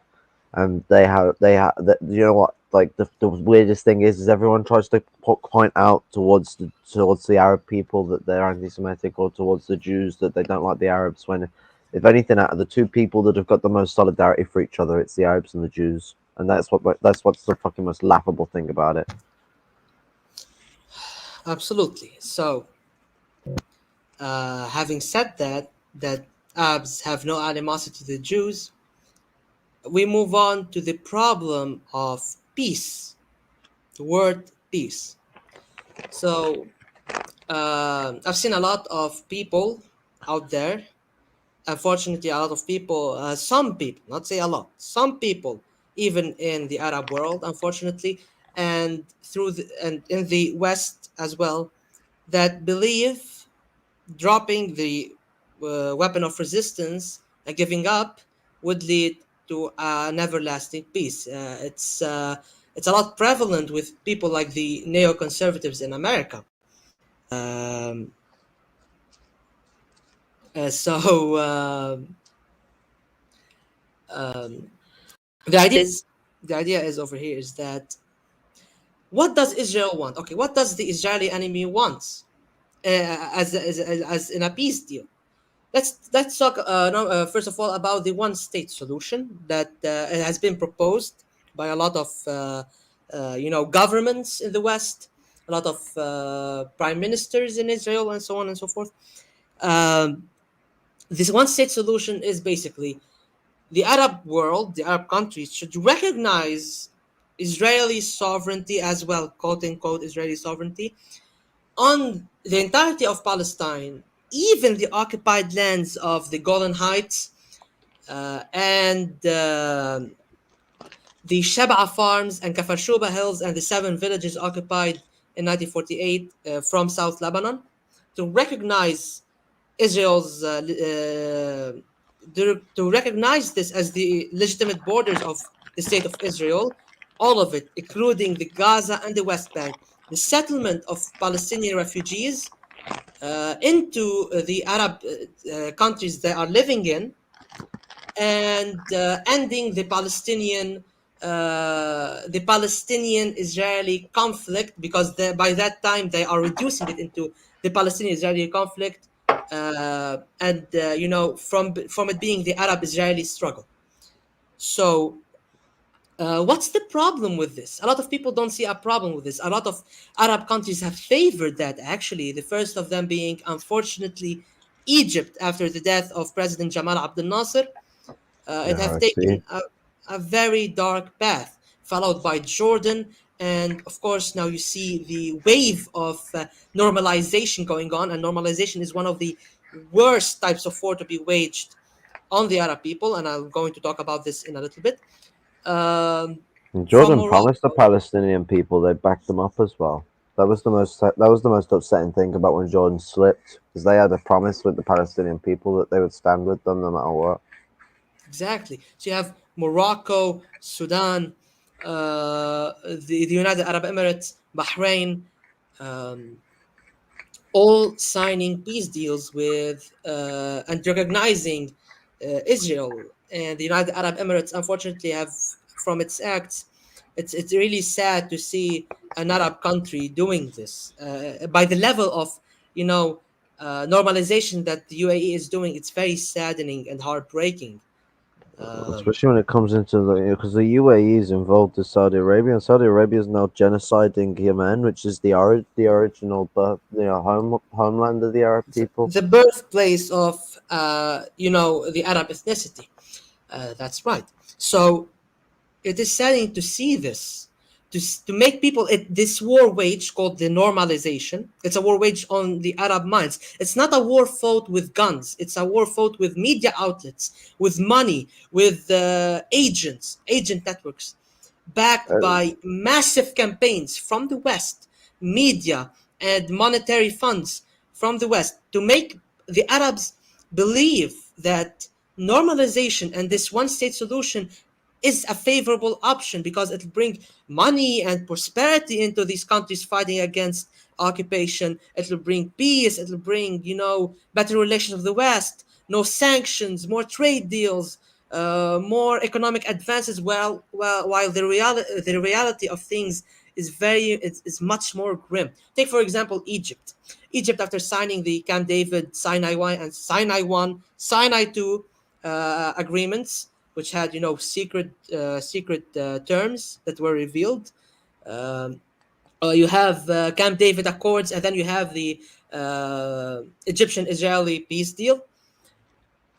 and they have. You know what? Like the weirdest thing is everyone tries to point out towards the Arab people that they're anti-Semitic, or towards the Jews that they don't like the Arabs. When, if anything, out of the two people that have got the most solidarity for each other, it's the Arabs and the Jews, and that's what's the fucking most laughable thing about it. Absolutely. So, having said that Arabs have no animosity to the Jews, we move on to the problem of peace, the word peace. So, I've seen a lot of people out there. Unfortunately, a lot of people, some people, not say a lot, some people, even in the Arab world, unfortunately, and in the West as well, that believe dropping the weapon of resistance and giving up would lead to an everlasting peace. It's a lot prevalent with people like the neoconservatives in America. Um, so um, the idea is over here is that what does Israel want? Okay, what does the Israeli enemy wants as in a peace deal? Let's talk first of all about the one state solution that has been proposed by a lot of governments in the West, a lot of prime ministers in Israel, and so on and so forth. Um, this one state solution is basically the Arab world, the Arab countries should recognize Israeli sovereignty as well, quote unquote Israeli sovereignty, on the entirety of Palestine, even the occupied lands of the Golan Heights and the Sheba Farms and Kafar Shuba Hills and the 7 villages occupied in 1948 from South Lebanon, to recognize Israel's to recognize this as the legitimate borders of the state of Israel, all of it, including the Gaza and the West Bank, the settlement of Palestinian refugees into the Arab countries they are living in, and ending the Palestinian Israeli conflict, because by that time they are reducing it into the Palestinian Israeli conflict, and from it being the Arab Israeli struggle. So what's the problem with this? A lot of people don't see a problem with this. A lot of Arab countries have favored that, actually. The first of them being, unfortunately, Egypt, after the death of President Jamal Abdel Nasser. It Yeah, have I see. taken a very dark path, followed by Jordan And of course, now you see the wave of normalization going on, and normalization is one of the worst types of war to be waged on the Arab people, and I'm going to talk about this in a little bit. Um, And from Jordan promised the Morocco, Palestinian people they backed them up as well. That was the most upsetting thing about when Jordan slipped, because they had a promise with the Palestinian people that they would stand with them no matter what. exactly. So you have Morocco, Sudan, the United Arab Emirates, Bahrain, um, all signing peace deals with and recognizing Israel. And the United Arab Emirates, unfortunately, have from its acts, it's really sad to see an Arab country doing this by the level of you know normalization that the UAE is doing. It's very saddening and heartbreaking. Um, Especially when it comes into because the UAE is involved with Saudi Arabia, and Saudi Arabia is now genociding Yemen, which is the original homeland of the Arab people. the birthplace of the Arab ethnicity. That's right. So it is saddening to see this, to make people this war wage called the normalization. It's a war wage on the Arab minds. It's not a war fought with guns. It's a war fought with media outlets, with money, with agent networks, backed Uh, by massive campaigns from the West, media, and monetary funds from the West to make the Arabs believe that normalization and this one state solution is a favorable option because it'll bring money and prosperity into these countries fighting against occupation. It'll bring peace. It'll bring, better relations with the West, no sanctions, more trade deals, more economic advances. While the reality of things is much more grim. Take for example Egypt. Egypt, after signing the Camp David Sinai 1 and Sinai 1, Sinai 2 agreements, which had secret terms that were revealed. Um, you have Camp David Accords, and then you have the Egyptian-Israeli peace deal.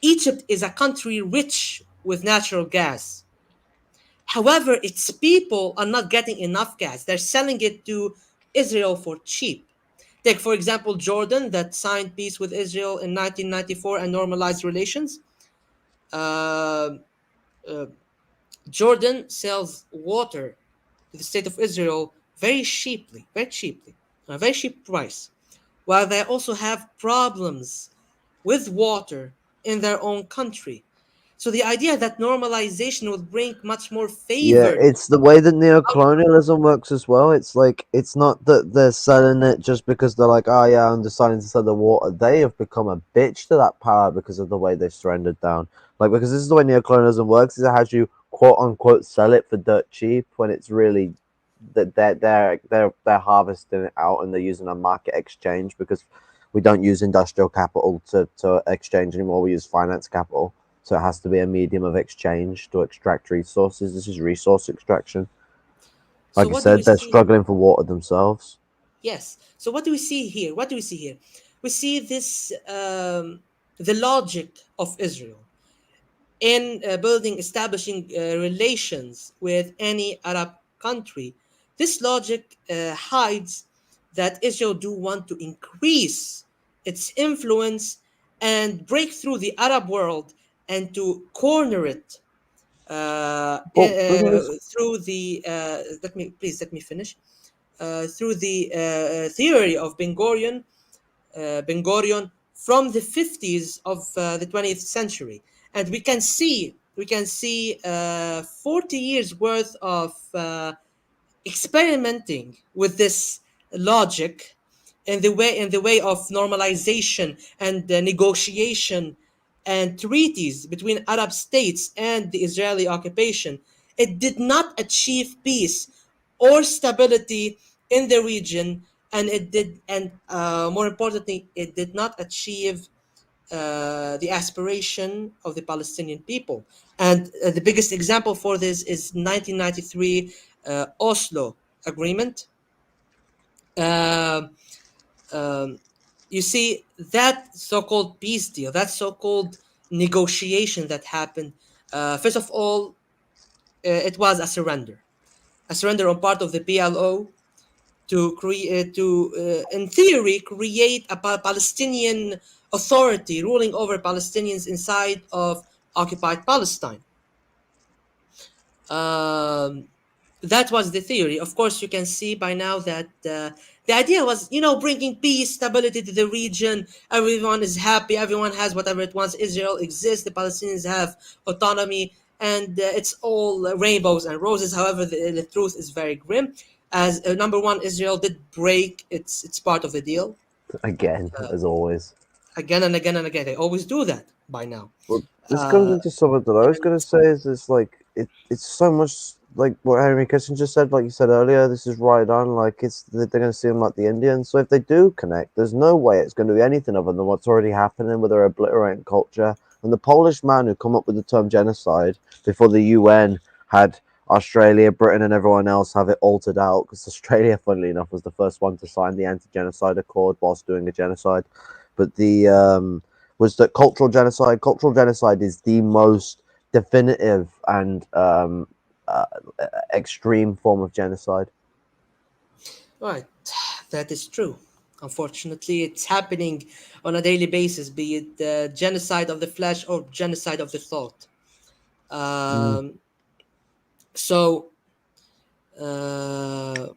Egypt is a country rich with natural gas. However, its people are not getting enough gas. They're selling it to Israel for cheap. Take, for example, Jordan, that signed peace with Israel in 1994 and normalized relations. Uh, uh, Jordan sells water to the state of Israel very cheaply, a very cheap price, while they also have problems with water in their own country. So the idea that normalization would bring much more Yeah, favored it's the way that outcome. neocolonialism works as well. It's like it's not that they're selling it just because they're like, oh yeah, I'm deciding to sell the water. They have become a bitch to that power because of the way they've surrendered down. Like because this is the way neocolonialism works. Is it has you quote unquote sell it for dirt cheap when it's really that they're harvesting it out and they're using a market exchange because we don't use industrial capital to exchange anymore. We use finance capital. So it has to be a medium of exchange to extract resources. This is resource extraction. So Like I what do we said, they're see? struggling for water themselves. Yes. So what do we see here? What do we see here? We see this the logic of Israel in establishing relations with any Arab country. This logic hides that Israel do want to increase its influence and break through the Arab world and to corner it But because through the let me finish through the theory of Ben Gurion from the 50s of the 20th century, and we can see 40 years worth of experimenting with this logic in the way of normalization and negotiation and treaties between Arab states and the Israeli occupation. It did not achieve peace or stability in the region, and more importantly, it did not achieve the aspiration of the Palestinian people. And the biggest example for this is 1993 Oslo Agreement. Uh, um, you see, that so-called peace deal, that so-called negotiation that happened, first of all, it was a surrender. a surrender on part of the PLO to create, in theory, create a Palestinian authority ruling over Palestinians inside of occupied Palestine. Um, that was the theory. Of course, you can see by now that the idea was, bringing peace, stability to the region. Everyone is happy. Everyone has whatever it wants. Israel exists. The Palestinians have autonomy, and it's all rainbows and roses. However, the truth is very grim. As number one, Israel did break its part of the deal Again, as always. again and again and again. They always do that by now. Well, this comes Uh, into something that I was and going to say is this like it's so much like what Henry Kissinger just said, like you said earlier. This is right on. Like they're going to see them like the Indians. So if they do connect, there's no way it's going to be anything other than what's already happening with their obliterating culture. And the Polish man who come up with the term genocide before the UN had Australia, Britain, and everyone else have it altered out, because Australia, funnily enough, was the first one to sign the anti-genocide accord whilst doing a genocide. But the was that cultural genocide. Cultural genocide is the most definitive and uh, extreme form of genocide. right, that is true. Unfortunately, it's happening on a daily basis, be it genocide of the flesh or genocide of the thought. Mm. Um, so, uh,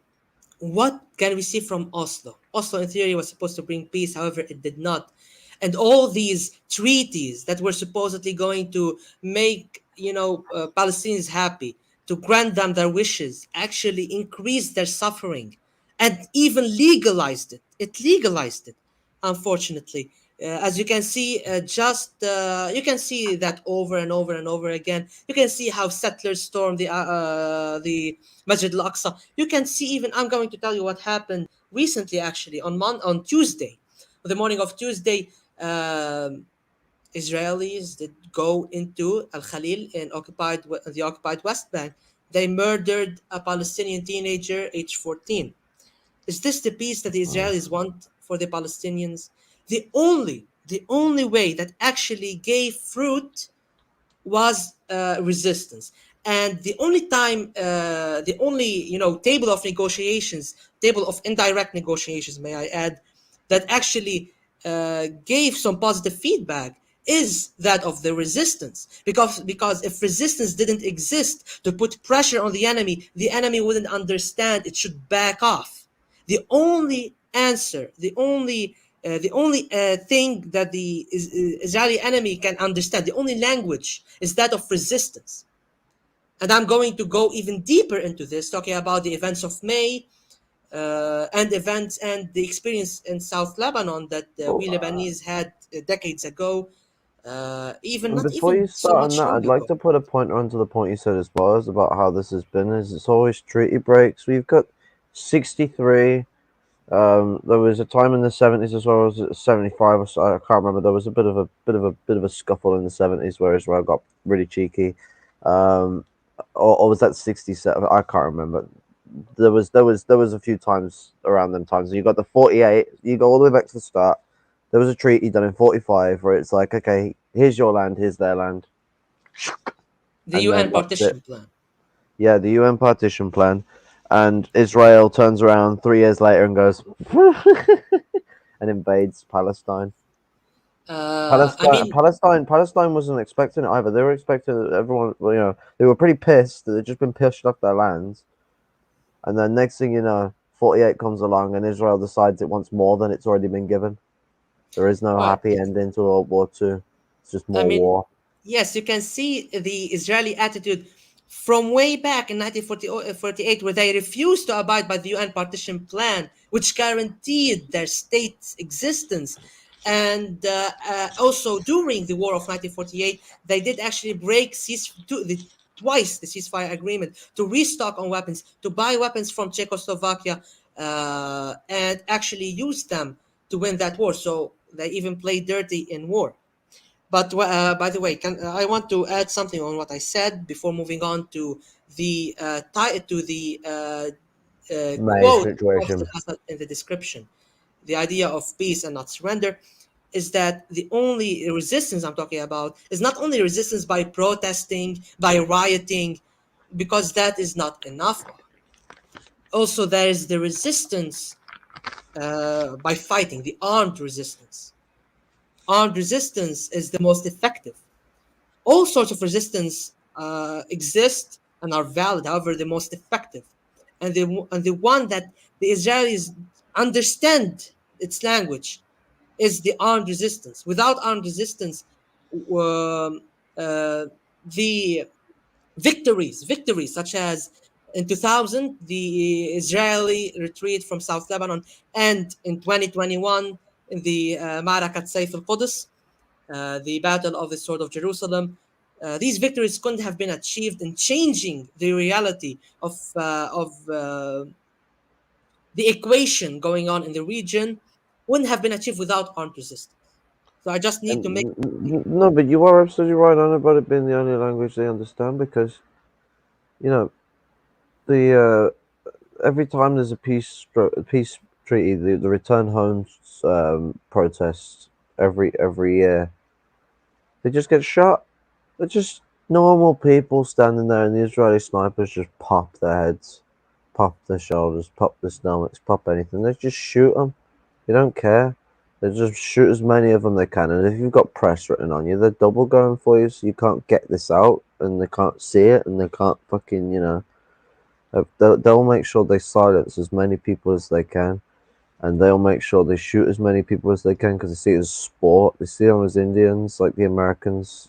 what can we see from Oslo? Oslo, in theory, was supposed to bring peace, however, it did not. And all these treaties that were supposedly going to make, Palestinians happy, to grant them their wishes, actually increased their suffering and even legalized it. It legalized it, unfortunately. As you can see, you can see that over and over and over again. You can see how settlers stormed the Masjid al-Aqsa. You can see even, I'm going to tell you what happened recently, actually, on Tuesday, the morning of Tuesday. Um, Israelis did go into Al Khalil in the occupied West Bank. They murdered a Palestinian teenager, age 14. Is this the peace that the Israelis want for the Palestinians? The only way that actually gave fruit was resistance. And the only time, the only table of indirect negotiations, may I add, that actually gave some positive feedback is that of the resistance. Because if resistance didn't exist to put pressure on the enemy wouldn't understand it should back off. The only answer, the only thing that the Israeli enemy can understand, the only language, is that of resistance. And I'm going to go even deeper into this, talking about the events of May, and the experience in South Lebanon that Well, we Lebanese had decades ago, even and not before even you so start on much that, long I'd like ago. to put a pointer onto the point you said as well as about how this has been. Is it's always treaty breaks. We've got 63. There was a time in the 70s as well as 75 or so. I can't remember. There was a bit of a scuffle in the 70s where Israel got really cheeky. Um, or was that 67? I can't remember. There was a few times around them times. You got the 48. You go all the way back to the start. There was a treaty done in 45 where it's like, okay, here's your land, here's their land, The and then UN that's it. partition plan. Yeah, the UN partition plan, and Israel turns around 3 years later and goes and invades Palestine. I mean, Palestine wasn't expecting it either. They were expecting everyone. Well, they were pretty pissed that they'd just been pushed off their lands, and then next thing you know, 48 comes along, and Israel decides it wants more than it's already been given. There is no right. happy ending to World War II. It's just I more mean, war. yes, you can see the Israeli attitude from way back in 1948, where they refused to abide by the UN partition plan, which guaranteed their state's existence. And also during the war of 1948, they did actually break twice the ceasefire agreement to restock on weapons, to buy weapons from Czechoslovakia, and actually use them to win that war. So they even played dirty in war. But by the way, I want to add something on what I said before moving on to the May quote of situation. Al Assad in the description. The idea of peace and not surrender is that the only resistance I'm talking about is not only resistance by protesting, by rioting, because that is not enough. Also, there is the resistance by fighting, the armed resistance. Armed resistance is the most effective. All sorts of resistance exist and are valid, however, the most effective. And the one that the Israelis understand its language is the armed resistance. Without armed resistance, um, the victories such as in 2000 the Israeli retreat from South Lebanon, and in 2021 in the Ma'arakat Sayf al-Quds, the Battle of the Sword of Jerusalem. These victories couldn't have been achieved in changing the reality of the equation going on in the region, wouldn't have been achieved without armed resistance. So I just need to make No, but you are absolutely right on about it being the only language they understand because you know the every time there's a peace treaty, the return home protests every year, they just get shot. They're just normal people standing there, and the Israeli snipers just pop their heads, pop their shoulders, pop their stomachs, pop anything. They just shoot them. They don't care. They just shoot as many of them they can. And if you've got press written on you, they're double going for you, so you can't get this out, and they can't see it, and they can't fucking, they'll make sure they silence as many people as they can, and they'll make sure they shoot as many people as they can because they see it as sport. They see them as Indians, like the Americans.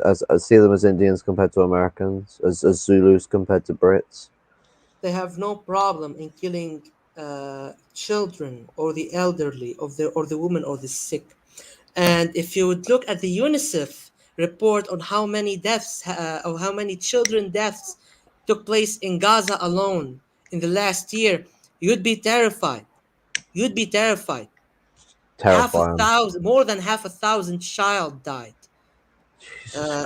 As see them as Indians compared to Americans, as Zulus compared to Brits. they have no problem in killing children or the elderly or the women or the sick. And if you would look at the UNICEF report on how many deaths or how many children deaths took place in Gaza alone in the last year, you'd be terrified. You'd be terrified. Terrifying. More than half a thousand child died.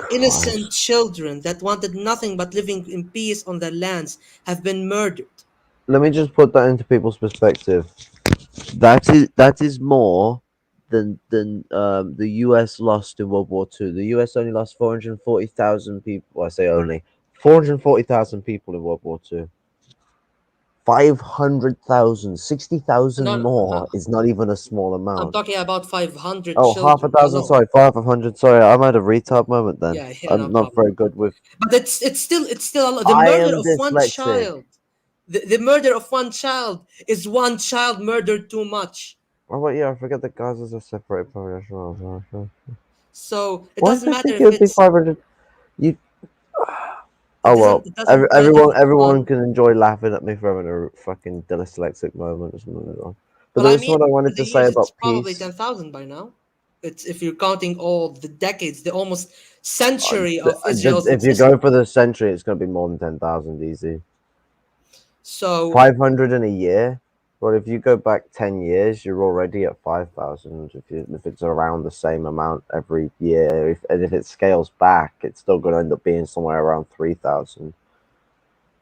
Jesus Innocent Christ. children that wanted nothing but living in peace on their lands have been murdered. Let me just put that into people's perspective. That is more than the U.S. lost in World War II. The U.S. only lost 440,000 people. Well, I say only 440,000 people in World War II. 500,000, 60,000 No, more is not even a small I'm amount. talking about 500 Oh, half a children thousand. alone. Sorry, 500. Sorry, I'm at a retard moment. Then Yeah, yeah, no I'm not problem, very no good problem. with. But it's still a lot. The I murder am of one dyslexic. child, the murder of one child is one child murdered too much. Oh wait, yeah, I forget that Gaza's a separate population. So it Why did doesn't I matter think it if would be it's 500? You. it Oh doesn't well. it doesn't matter if it's Everyone one. can enjoy laughing at me for having a fucking dyslexic moment or something. But Well, there I was mean, something I over wanted the to say years, it's about probably peace. 10,000 by now. It's if you're counting all the decades, the almost century of Israel's If you go for existence. the century, it's going to be more than 10,000 easy. So 500 in a year. Well, if you go back 10 years, you're already at 5,000. If it's around the same amount every year, and if it scales back, it's still going to end up being somewhere around 3,000,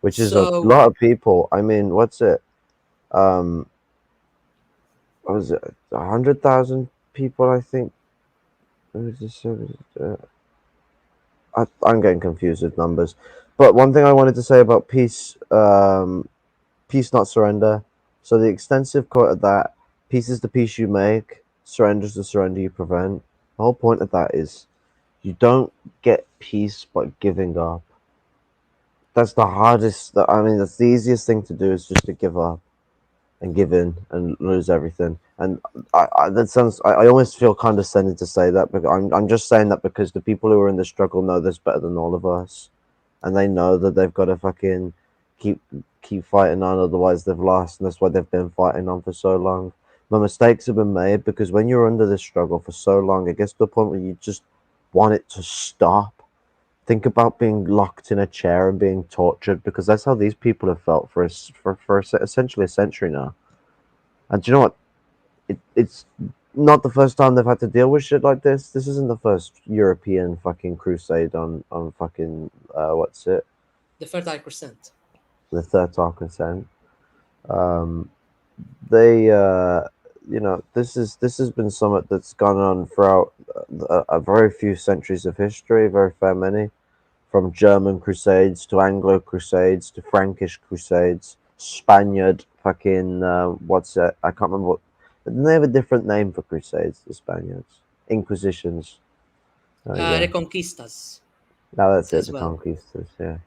which is a so lot of people. I mean, what's it? Um, what was it? 100,000 people, I think. I'm getting confused with numbers. But one thing I wanted to say about peace, peace not surrender. So the extensive quote of that: peace is the peace you make, surrender is the surrender you prevent. The whole point of that is you don't get peace by giving up. That's the hardest. I mean, that's the easiest thing to do is just to give up and give in and lose everything. And that sounds. I almost feel condescending to say that, but I'm just saying that because the people who are in the struggle know this better than all of us, and they know that they've got to fucking keep keep fighting on, otherwise they've lost, and that's why they've been fighting on for so long. But mistakes have been made because when you're under this struggle for so long, it gets to the point where you just want it to stop. Think about being locked in a chair and being tortured because that's how these people have felt for essentially a century now. And do you know what? It's not the first time they've had to deal with shit like this. This isn't the first European fucking crusade on fucking what's it? the fertile crescent. The third consent. Um, they this has been something that's gone on throughout a very few centuries of history, very many, from German crusades to Anglo crusades to Frankish crusades. Spaniard, fucking what's it? I can't remember what. They have a different name for Crusades. The Spaniards, Inquisitions. There you go. Reconquistas Now that's it. as The well. Conquistadors. Yeah.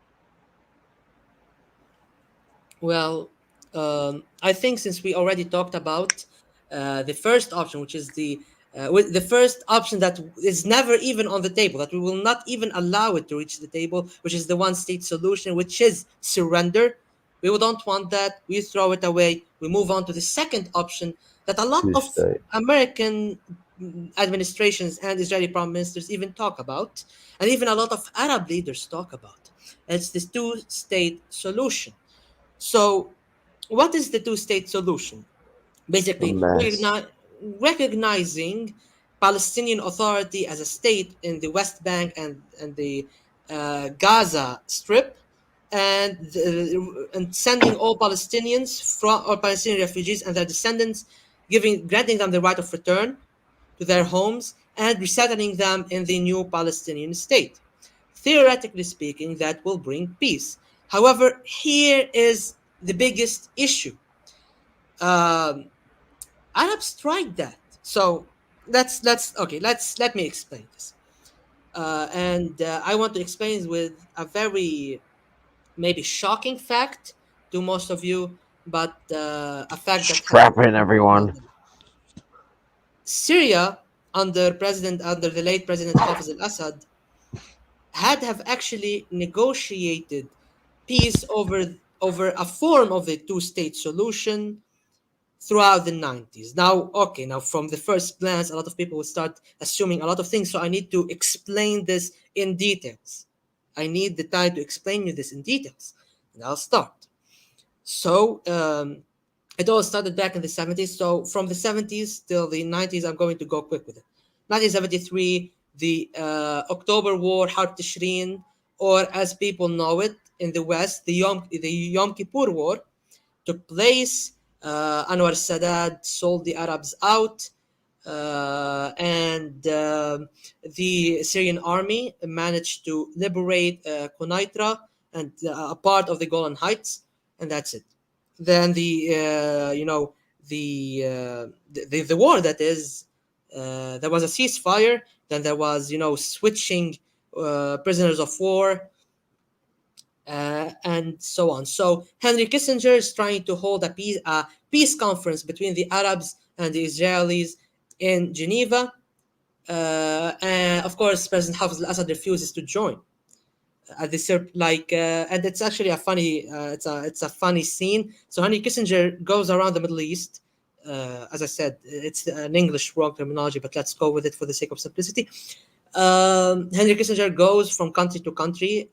Well, I think since we already talked about the first option, which is the first option that is never even on the table, that we will not even allow it to reach the table, which is the one-state solution, which is surrender. We don't want that. We throw it away. We move on to the second option that a lot Two of state. American administrations and Israeli prime ministers even talk about, and even a lot of Arab leaders talk about. It's this two-state solution. So, what is the two-state solution? A Basically, mess. recognizing Palestinian Authority as a state in the West Bank and the Gaza Strip, and sending all Palestinians from or Palestinian refugees and their descendants, granting them the right of return to their homes and resettling them in the new Palestinian state. Theoretically speaking, that will bring peace. However, here is the biggest issue. Um, Arabs tried that. So let me explain this. And I want to explain with a very maybe shocking fact to most of you, but a fact that has Strap in, everyone. Syria under the late President Hafez al Assad had have actually negotiated peace over a form of a two-state solution throughout the 90s. Now, okay, now from the first glance, a lot of people will start assuming a lot of things, so I need to explain this in details. I need the time to explain you this in details, and I'll start. So, it all started back in the 70s. So, from the 70s till the 90s, I'm going to go quick with it. 1973, the October War, Harb Tishrin, or as people know it in the West, the Yom Kippur War, took place. Anwar Sadat sold the Arabs out, and the Syrian army managed to liberate Quneitra and a part of the Golan Heights, and that's it. Then the war, that is, there was a ceasefire. Then there was switching prisoners of war, and so on. So Henry Kissinger is trying to hold a peace conference between the Arabs and the Israelis in Geneva. And of course, President Hafez al Assad refuses to join. And it's actually a funny, it's a funny scene. So Henry Kissinger goes around the Middle East. As I said, it's an English wrong terminology, but let's go with it for the sake of simplicity. Henry Kissinger goes from country to country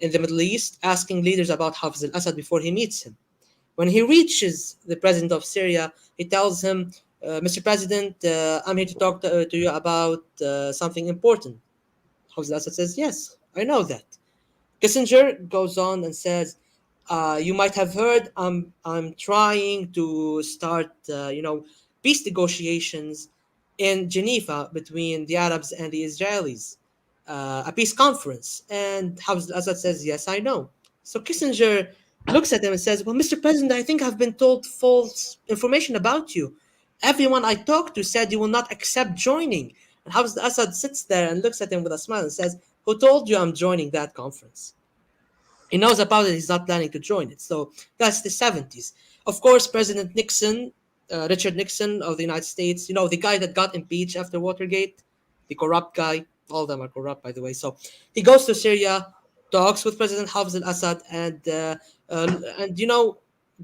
in the Middle East, asking leaders about Hafez al Assad before he meets him. When he reaches the president of Syria, he tells him, Mr. President, I'm here to talk to you about something important. Hafez al Assad says, yes, I know that. Kissinger goes on and says, you might have heard I'm trying to start peace negotiations in Geneva between the Arabs and the Israelis, a peace conference. And Hafez al-Assad says, yes, I know. So Kissinger looks at him and says, well, Mr. President, I think I've been told false information about you. Everyone I talked to said you will not accept joining. And Hafez al-Assad sits there and looks at him with a smile and says, who told you I'm joining that conference? He knows about it. He's not planning to join it. So that's the 70s. Of course, President Nixon, Richard Nixon of the United States, the guy that got impeached after Watergate, the corrupt guy. All of them are corrupt, by the way. So he goes to Syria, talks with President Hafez al-Assad, and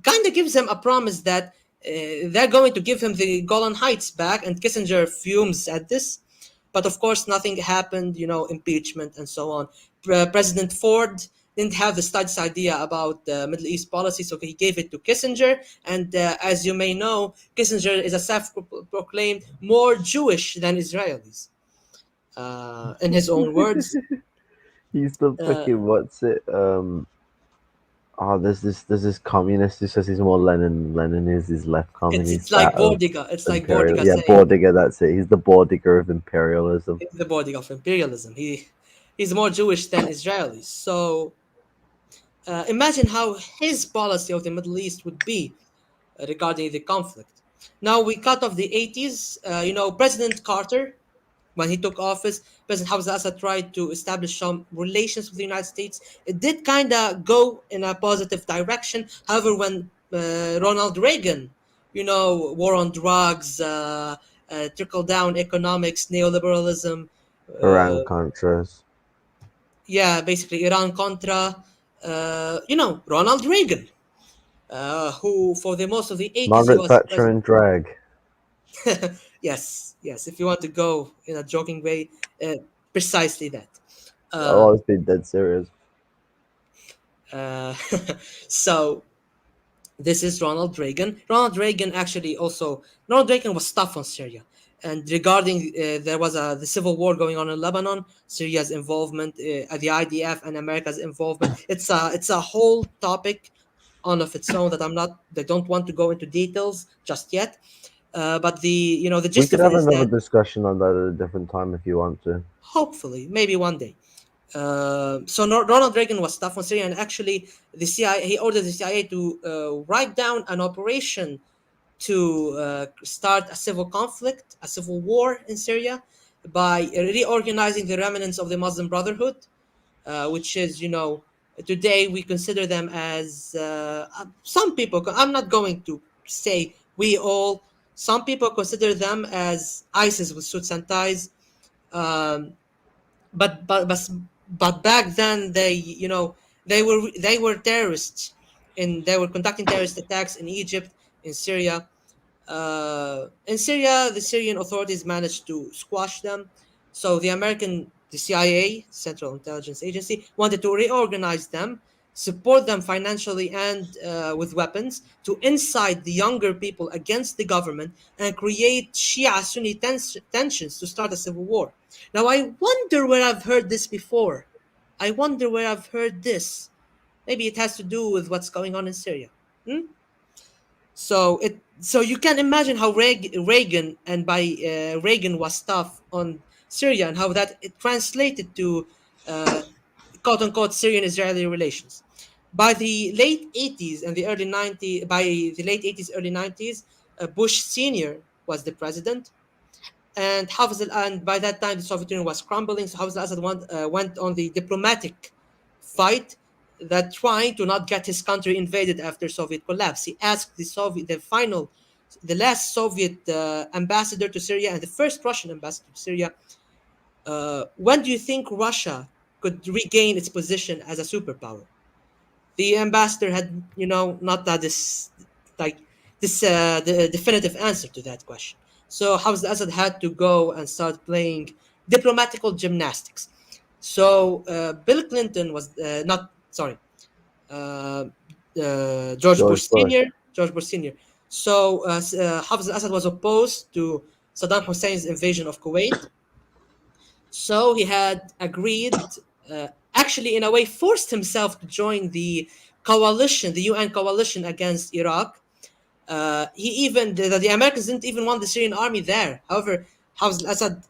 kind of gives him a promise that they're going to give him the Golan Heights back. And Kissinger fumes at this. But of course, nothing happened, impeachment and so on. President Ford didn't have the slightest idea about Middle East policy, so he gave it to Kissinger. And as you may know, Kissinger is a self-proclaimed more Jewish than Israelis, in his own words. He's the Uh, fucking what's it? Oh, there's this communist who says he's more Lenin. Lenin is his left it's communist, like that of Bordiga. It's like imperial. Bordiga Yeah, saying Bordiga. That's it. He's the Bordiga of imperialism. it's the Bordiga of imperialism. He's more Jewish than Israelis. So Imagine how his policy of the Middle East would be regarding the conflict. Now we cut off the 80s. President Carter, when he took office, President Hafez al Assad tried to establish some relations with the United States. It did kind of go in a positive direction. However, when Ronald Reagan, war on drugs, trickle down economics, neoliberalism, Iran uh, Contras. yeah, basically Iran Contra, Ronald Reagan, who for the most of the 80s he Margaret was Thatcher president. and drag. Yes, yes. If you want to go in a joking way, precisely that. Oh, I Um, was being dead serious. uh, so this is Ronald Reagan. Ronald Reagan was tough on Syria. And regarding there was the civil war going on in Lebanon, Syria's involvement, the IDF and America's involvement. It's a whole topic on of its own that I don't want to go into details just yet. But the We gist could of it have is another that discussion on that at a different time if you want to. hopefully, maybe one day. Ronald Reagan was tough on Syria, and actually, the CIA he ordered the CIA to write down an operation to start a civil conflict, a civil war in Syria, by reorganizing the remnants of the Muslim Brotherhood, which is, today we consider them as some people. I'm not going to say we all. Some people consider them as ISIS with suits and ties. Um, but but but but back then they were terrorists, and they were conducting terrorist attacks in Egypt, in Syria. In Syria, the Syrian authorities managed to squash them. So the CIA, Central Intelligence Agency, wanted to reorganize them, support them financially and with weapons to incite the younger people against the government and create Shia-Sunni tensions to start a civil war. Now, I wonder where I've heard this before. I wonder where I've heard this. Maybe it has to do with what's going on in Syria. Hmm? So you can imagine how Reagan, and by Reagan was tough on Syria, and how that it translated to uh, quote unquote Syrian-Israeli relations. By the late 80s, early 90s, Bush Senior was the president, and by that time the Soviet Union was crumbling. So Hafez al-Assad went on the diplomatic fight, that trying to not get his country invaded after Soviet collapse. He asked the last Soviet ambassador to Syria and the first Russian ambassador to Syria, when do you think Russia could regain its position as a superpower? The ambassador had, not that this like this the definitive answer to that question. So Hafez al-Assad had to go and start playing diplomatical gymnastics. So Bill Clinton was not sorry, uh, George George Bush Bush. Senior. George Bush Senior. So Hafez al-Assad was opposed to Saddam Hussein's invasion of Kuwait. So he had agreed, actually, in a way, forced himself to join the UN coalition against Iraq. The Americans didn't even want the Syrian army there. However, Hafez al-Assad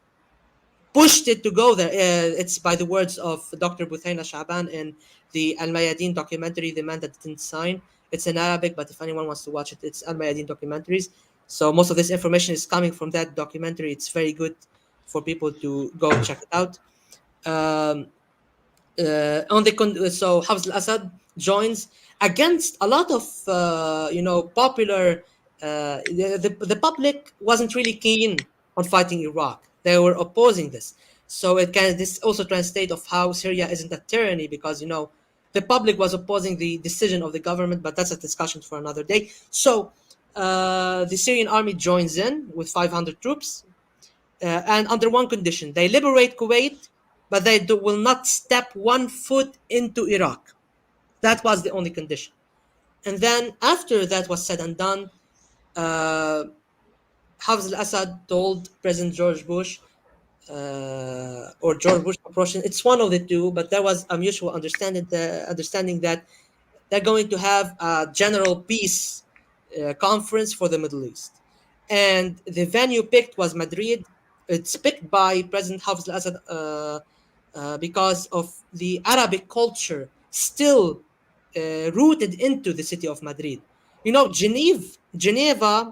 pushed it to go there. It's by the words of Dr. Buthaina Shaban in the Al Mayadeen documentary, The Man That Didn't Sign. It's in Arabic, but if anyone wants to watch it, it's Al Mayadeen documentaries. So most of this information is coming from that documentary. It's very good for people to go check it out. Um, so Hafez al-Assad joins against a lot of popular. The public wasn't really keen on fighting Iraq. They were opposing this. So this also translate of how Syria isn't a tyranny, because the public was opposing the decision of the government. But that's a discussion for another day. So the Syrian army joins in with 500 troops, and under one condition: they liberate Kuwait, but will not step one foot into Iraq. That was the only condition. And then after that was said and done, uh, Hafez al-Assad told President George Bush, or George Bush approaching, it's one of the two, but there was a mutual understanding that they're going to have a general peace conference for the Middle East. And the venue picked was Madrid. It's picked by President Hafez al-Assad because of the Arabic culture still rooted into the city of Madrid. You know, Geneva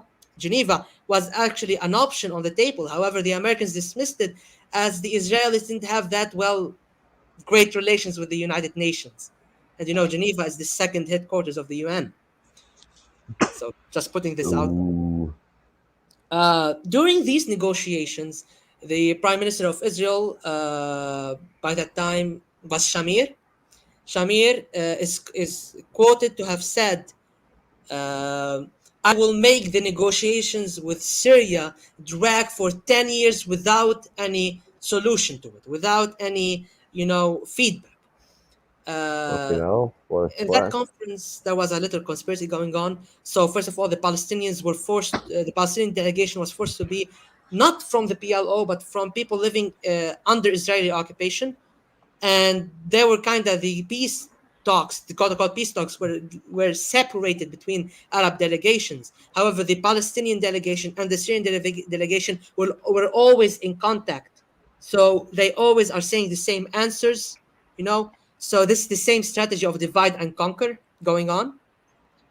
was actually an option on the table. However, the Americans dismissed it as the Israelis didn't have that great relations with the United Nations. And you know, Geneva is the second headquarters of the UN. So just putting this out. Ooh. During these negotiations, the Prime Minister of Israel, by that time, was Shamir. Shamir is quoted to have said, "I will make the negotiations with Syria drag for 10 years without any solution to it, without any, feedback." Fucking Uh, hell. What a in that twat. conference, there was a little conspiracy going on. So first of all, the Palestinian delegation was forced to be not from the PLO, but from people living under Israeli occupation, and they were kind of the peace talks. The quote-unquote peace talks were separated between Arab delegations. However, the Palestinian delegation and the Syrian delegation were always in contact, so they always are saying the same answers. So this is the same strategy of divide and conquer going on.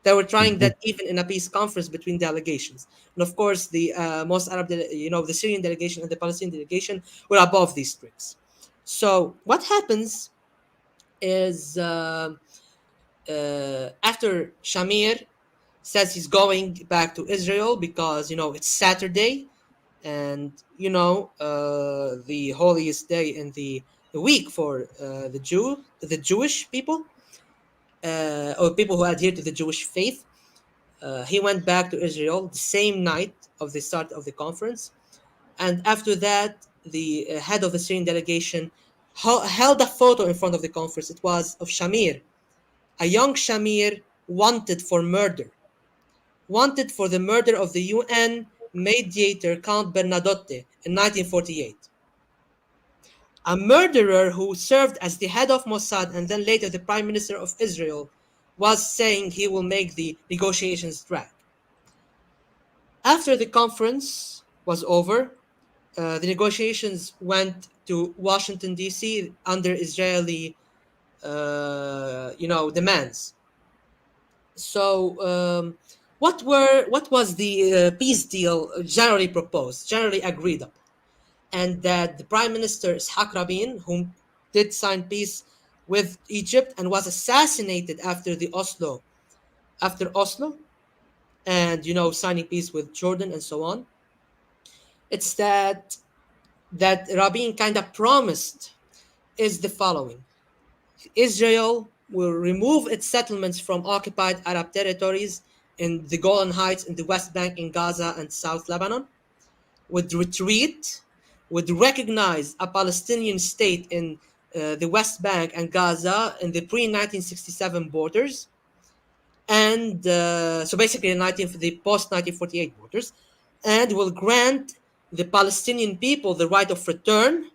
They were trying that even in a peace conference between delegations. And of course, the most the Syrian delegation and the Palestinian delegation were above these tricks. So what happens is after Shamir says he's going back to Israel because it's Saturday, and the holiest day in the week for the Jewish people, or people who adhere to the Jewish faith. He went back to Israel the same night of the start of the conference, and after that, the head of the Syrian delegation held a photo in front of the conference. It was of Shamir, a young Shamir wanted for the murder of the UN mediator Count Bernadotte in 1948. A murderer who served as the head of Mossad and then later the Prime Minister of Israel was saying he will make the negotiations drag. After the conference was over, the negotiations went to Washington, D.C. under Israeli, demands. So, what was the peace deal generally proposed, generally agreed upon? And that the Prime Minister Ishaq Rabin, whom did sign peace with Egypt and was assassinated after Oslo, and signing peace with Jordan and so on. It's that Rabin kind of promised is the following: Israel will remove its settlements from occupied Arab territories in the Golan Heights, in the West Bank, in Gaza and South Lebanon, would retreat, would recognize a Palestinian state in the West Bank and Gaza in the pre-1967 borders, and so basically the post-1948 borders, and will grant the Palestinian people the right of return,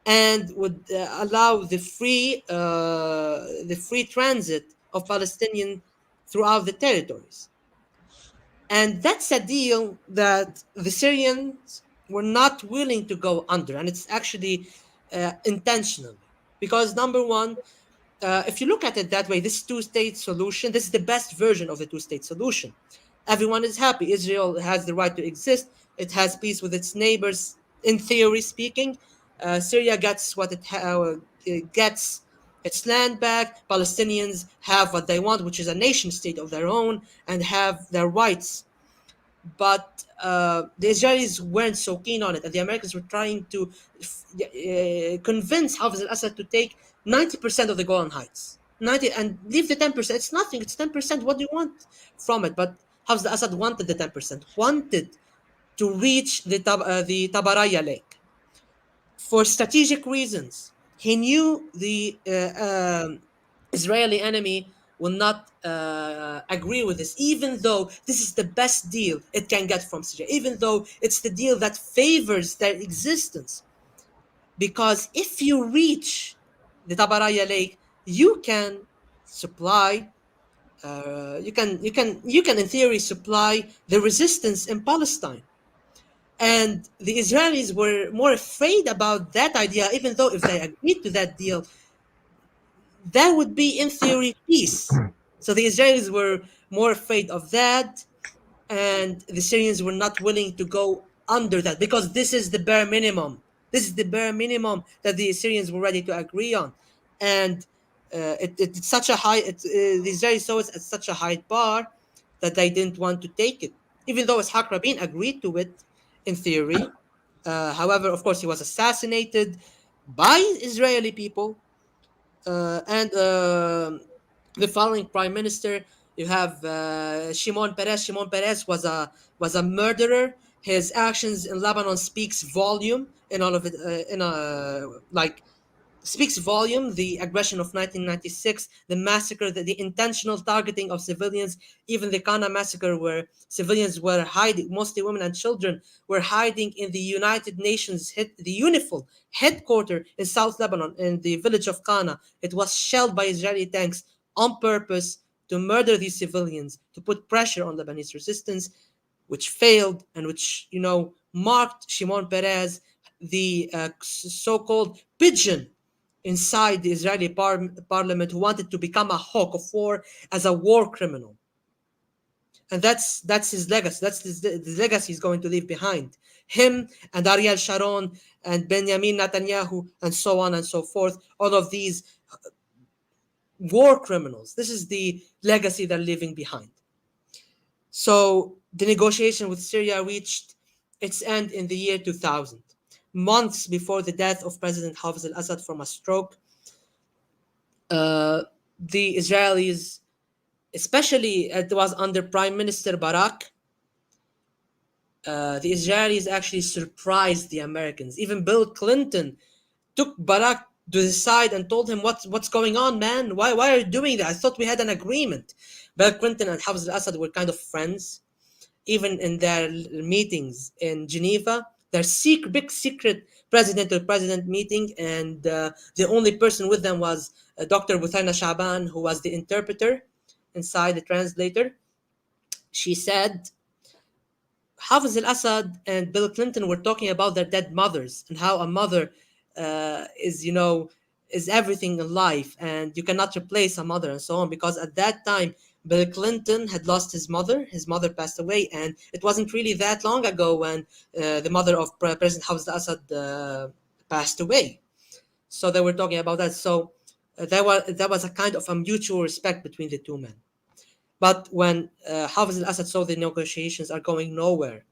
and would allow the free transit of Palestinians throughout the territories. And that's a deal that the Syrians were not willing to go under, and it's actually intentional, because number one, if you look at it that way, this two-state solution, this is the best version of the two-state solution. Everyone is happy. Israel has the right to exist. It has peace with its neighbors, in theory speaking. Syria gets gets its land back. Palestinians have what they want, which is a nation state of their own, and have their rights. But the Israelis weren't so keen on it, and the Americans were trying to convince Hafez al Assad to take 90% of the Golan Heights, 90, and leave the 10%. It's nothing. It's 10%. What do you want from it? But Hafez al Assad wanted the 10%. Wanted to reach the Tabaraya Lake for strategic reasons. He knew the Israeli enemy will not agree with this, even though this is the best deal it can get from Syria, even though it's the deal that favors their existence. Because if you reach the Tabaraya Lake, you can supply, you can in theory supply the resistance in Palestine. And the Israelis were more afraid about that idea, even though if they agreed to that deal, that would be, in theory, peace. So the Israelis were more afraid of that, and the Syrians were not willing to go under that because this is the bare minimum. This is the bare minimum that the Syrians were ready to agree on, and it's such a high. The Israelis saw it at such a high bar that they didn't want to take it, even though Ishaq Rabin agreed to it in theory. However, of course, he was assassinated by Israeli people, and the following prime minister, you have Shimon Peres. Shimon Peres was a murderer. His actions in Lebanon speaks volume in all of it. In a like speaks volume. The aggression of 1996, the massacre, the intentional targeting of civilians, even the Kana massacre, where civilians were hiding, mostly women and children, were hiding in the United Nations, the UNIFIL headquarters in South Lebanon, in the village of Kana. It was shelled by Israeli tanks on purpose to murder these civilians, to put pressure on Lebanese resistance, which failed and which, marked Shimon Peres, the so-called pigeon inside the Israeli parliament, who wanted to become a hawk of war as a war criminal. And that's his legacy. That's the legacy he's going to leave behind. Him and Ariel Sharon and Benjamin Netanyahu and so on and so forth. All of these war criminals. This is the legacy they're leaving behind. So the negotiation with Syria reached its end in the year 2000, months before the death of President Hafez al Assad from a stroke. The Israelis, especially it was under Prime Minister Barak, the Israelis actually surprised the Americans. Even Bill Clinton took Barak to the side and told him, what's going on, man? Why are you doing that? I thought we had an agreement. Bill Clinton and Hafez al Assad were kind of friends. Even in their meetings in Geneva, their big secret president-to-president meeting, and the only person with them was Dr. Buthaina Shaban, who was the interpreter inside, the translator. She said, Hafez al-Assad and Bill Clinton were talking about their dead mothers and how a mother is everything in life, and you cannot replace a mother and so on, because at that time Bill Clinton had lost his mother. His mother passed away, and it wasn't really that long ago when the mother of President Hafez al-Assad passed away. So they were talking about that. So there was a kind of a mutual respect between the two men. But when Hafez al-Assad saw the negotiations are going nowhere,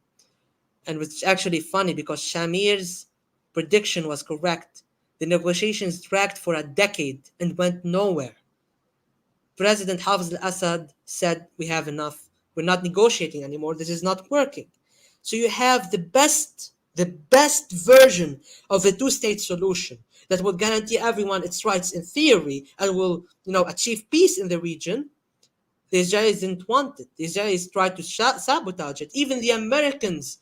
and it's actually funny because Shamir's prediction was correct. The negotiations dragged for a decade and went nowhere. President Hafez al-Assad said, we have enough. We're not negotiating anymore. This is not working. So you have the best version of the two-state solution that will guarantee everyone its rights in theory and will, achieve peace in the region. The Israelis didn't want it. The Israelis tried to sabotage it. Even the Americans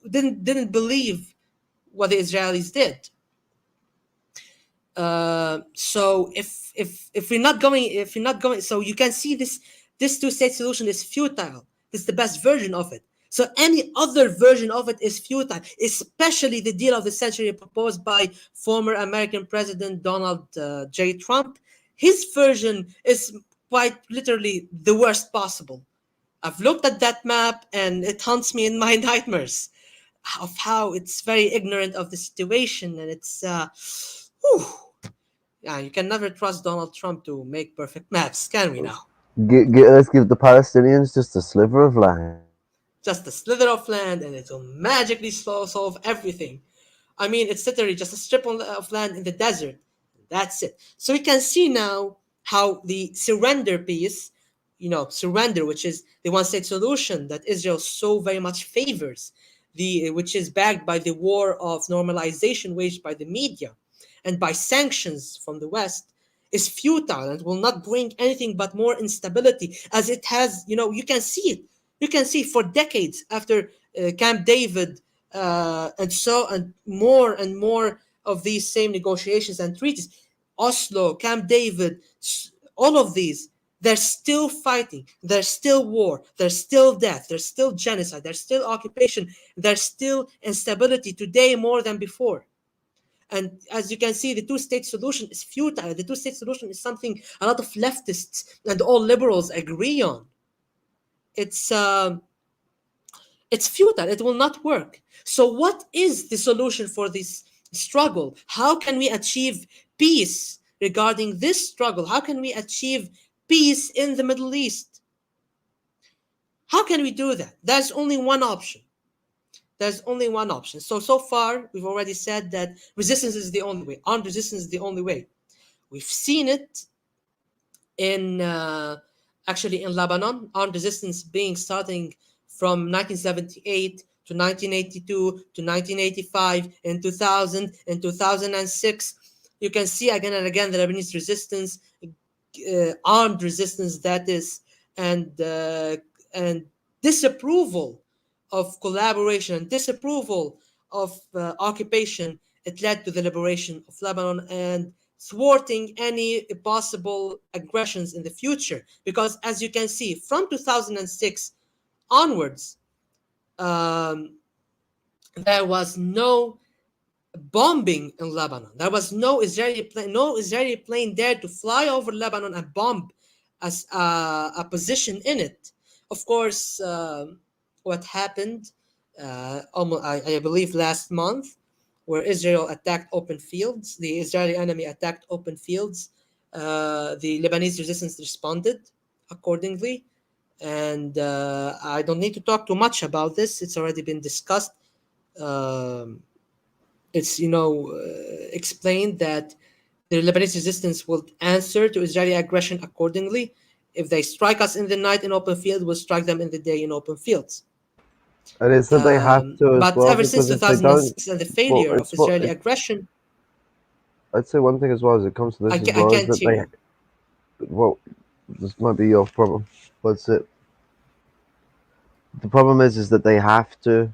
didn't believe what the Israelis did. So if you're not going, so you can see this two-state solution is futile. This is the best version of it. So any other version of it is futile, especially the deal of the century proposed by former American President Donald J. Trump. His version is quite literally the worst possible. I've looked at that map and it haunts me in my nightmares of how it's very ignorant of the situation, and it's yeah, you can never trust Donald Trump to make perfect maps, can we now? Let's give the Palestinians just a sliver of land. Just a slither of land and it will magically solve everything. I mean, it's literally just a strip of land in the desert. That's it. So we can see now how the surrender piece, surrender, which is the one-state solution that Israel so very much favors, which is backed by the war of normalization waged by the media and by sanctions from the West, is futile and will not bring anything but more instability, as it has, you can see it. You can see for decades after Camp David and more of these same negotiations and treaties, Oslo, Camp David, all of these, they're still fighting, there's still war, there's still death, there's still genocide, there's still occupation, there's still instability today more than before. And as you can see, the two-state solution is futile. The two-state solution is something a lot of leftists and all liberals agree on. It's futile. It will not work. So what is the solution for this struggle? How can we achieve peace regarding this struggle? How can we achieve peace in the Middle East? How can we do that? There's only one option. There's only one option. So far, we've already said that resistance is the only way. Armed resistance is the only way. We've seen it in actually in Lebanon, armed resistance being starting from 1978 to 1982 to 1985, in 2000, in 2006. You can see again and again the Lebanese resistance, armed resistance that is, and disapproval of collaboration and disapproval of occupation. It led to the liberation of Lebanon and thwarting any possible aggressions in the future. Because as you can see, from 2006 onwards, there was no bombing in Lebanon. There was no Israeli plane dared to fly over Lebanon and bomb as a position in it. Of course, what happened, almost, I believe last month, where Israel attacked open fields, the Israeli enemy attacked open fields, the Lebanese resistance responded accordingly. And I don't need to talk too much about this. It's already been discussed. It's explained that the Lebanese resistance will answer to Israeli aggression accordingly. If they strike us in the night in open field, we'll strike them in the day in open fields. And it's that they have to as But well, ever since because if they don't, 2006 and the well, failure of Israeli aggression, I'd say one thing as well as it comes to this I as well is can't that hear you. well, this might be your problem. What's it? The problem is that they have to.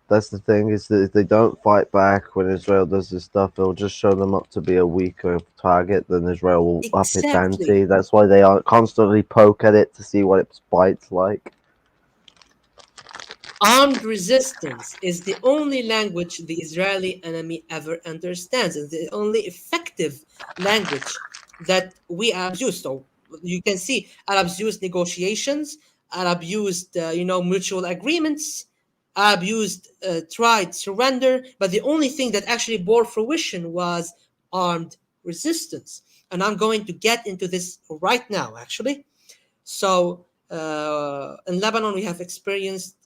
That's the thing, is that if they don't fight back when Israel does this stuff, it'll just show them up to be a weaker target, then Israel will up its Exactly. ante. That's why they are constantly poke at it to see what its bites like. Armed resistance is the only language the Israeli enemy ever understands, and the only effective language that we Arabs use. So you can see Arabs used negotiations, Arab used mutual agreements, Arab used tried surrender, but the only thing that actually bore fruition was armed resistance. And I'm going to get into this right now, actually. So in Lebanon, we have experienced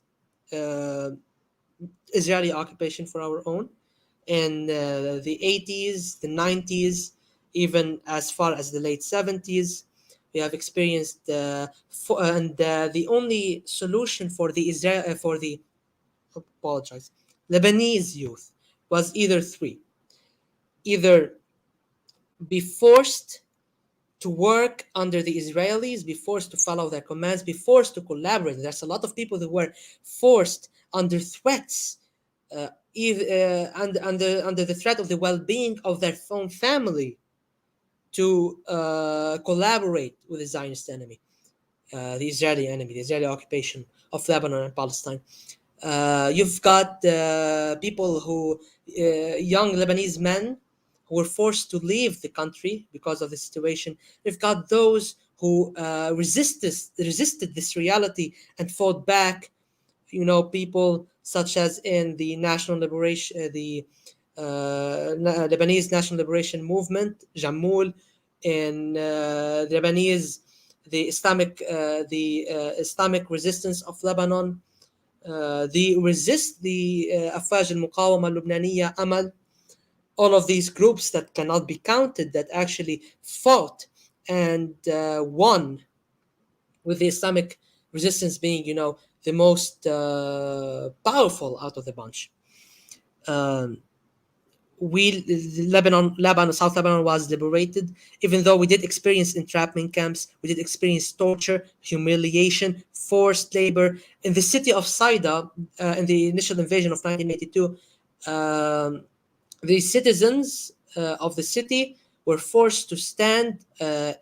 Israeli occupation for our own in the 80s, the 90s, even as far as the late 70s. We have experienced the only solution for the Lebanese youth was either three: either be forced to work under the Israelis, be forced to follow their commands, be forced to collaborate. There's a lot of people who were forced under threats, under the threat of the well-being of their own family, to collaborate with the Zionist enemy, the Israeli enemy, the Israeli occupation of Lebanon and Palestine. You've got people who, young Lebanese men, who were forced to leave the country because of the situation. You've got those who resisted this reality and fought back. People such as in the national liberation, the Lebanese National Liberation Movement, Jamul, in Lebanese, the Islamic Resistance of Lebanon, the أفواج المقاومة اللبنانية, أمل, all of these groups that cannot be counted that actually fought and won, with the Islamic resistance being, the most powerful out of the bunch. South Lebanon was liberated, even though we did experience entrapment camps, we did experience torture, humiliation, forced labor. In the city of Saida, in the initial invasion of 1982, the citizens of the city were forced to stand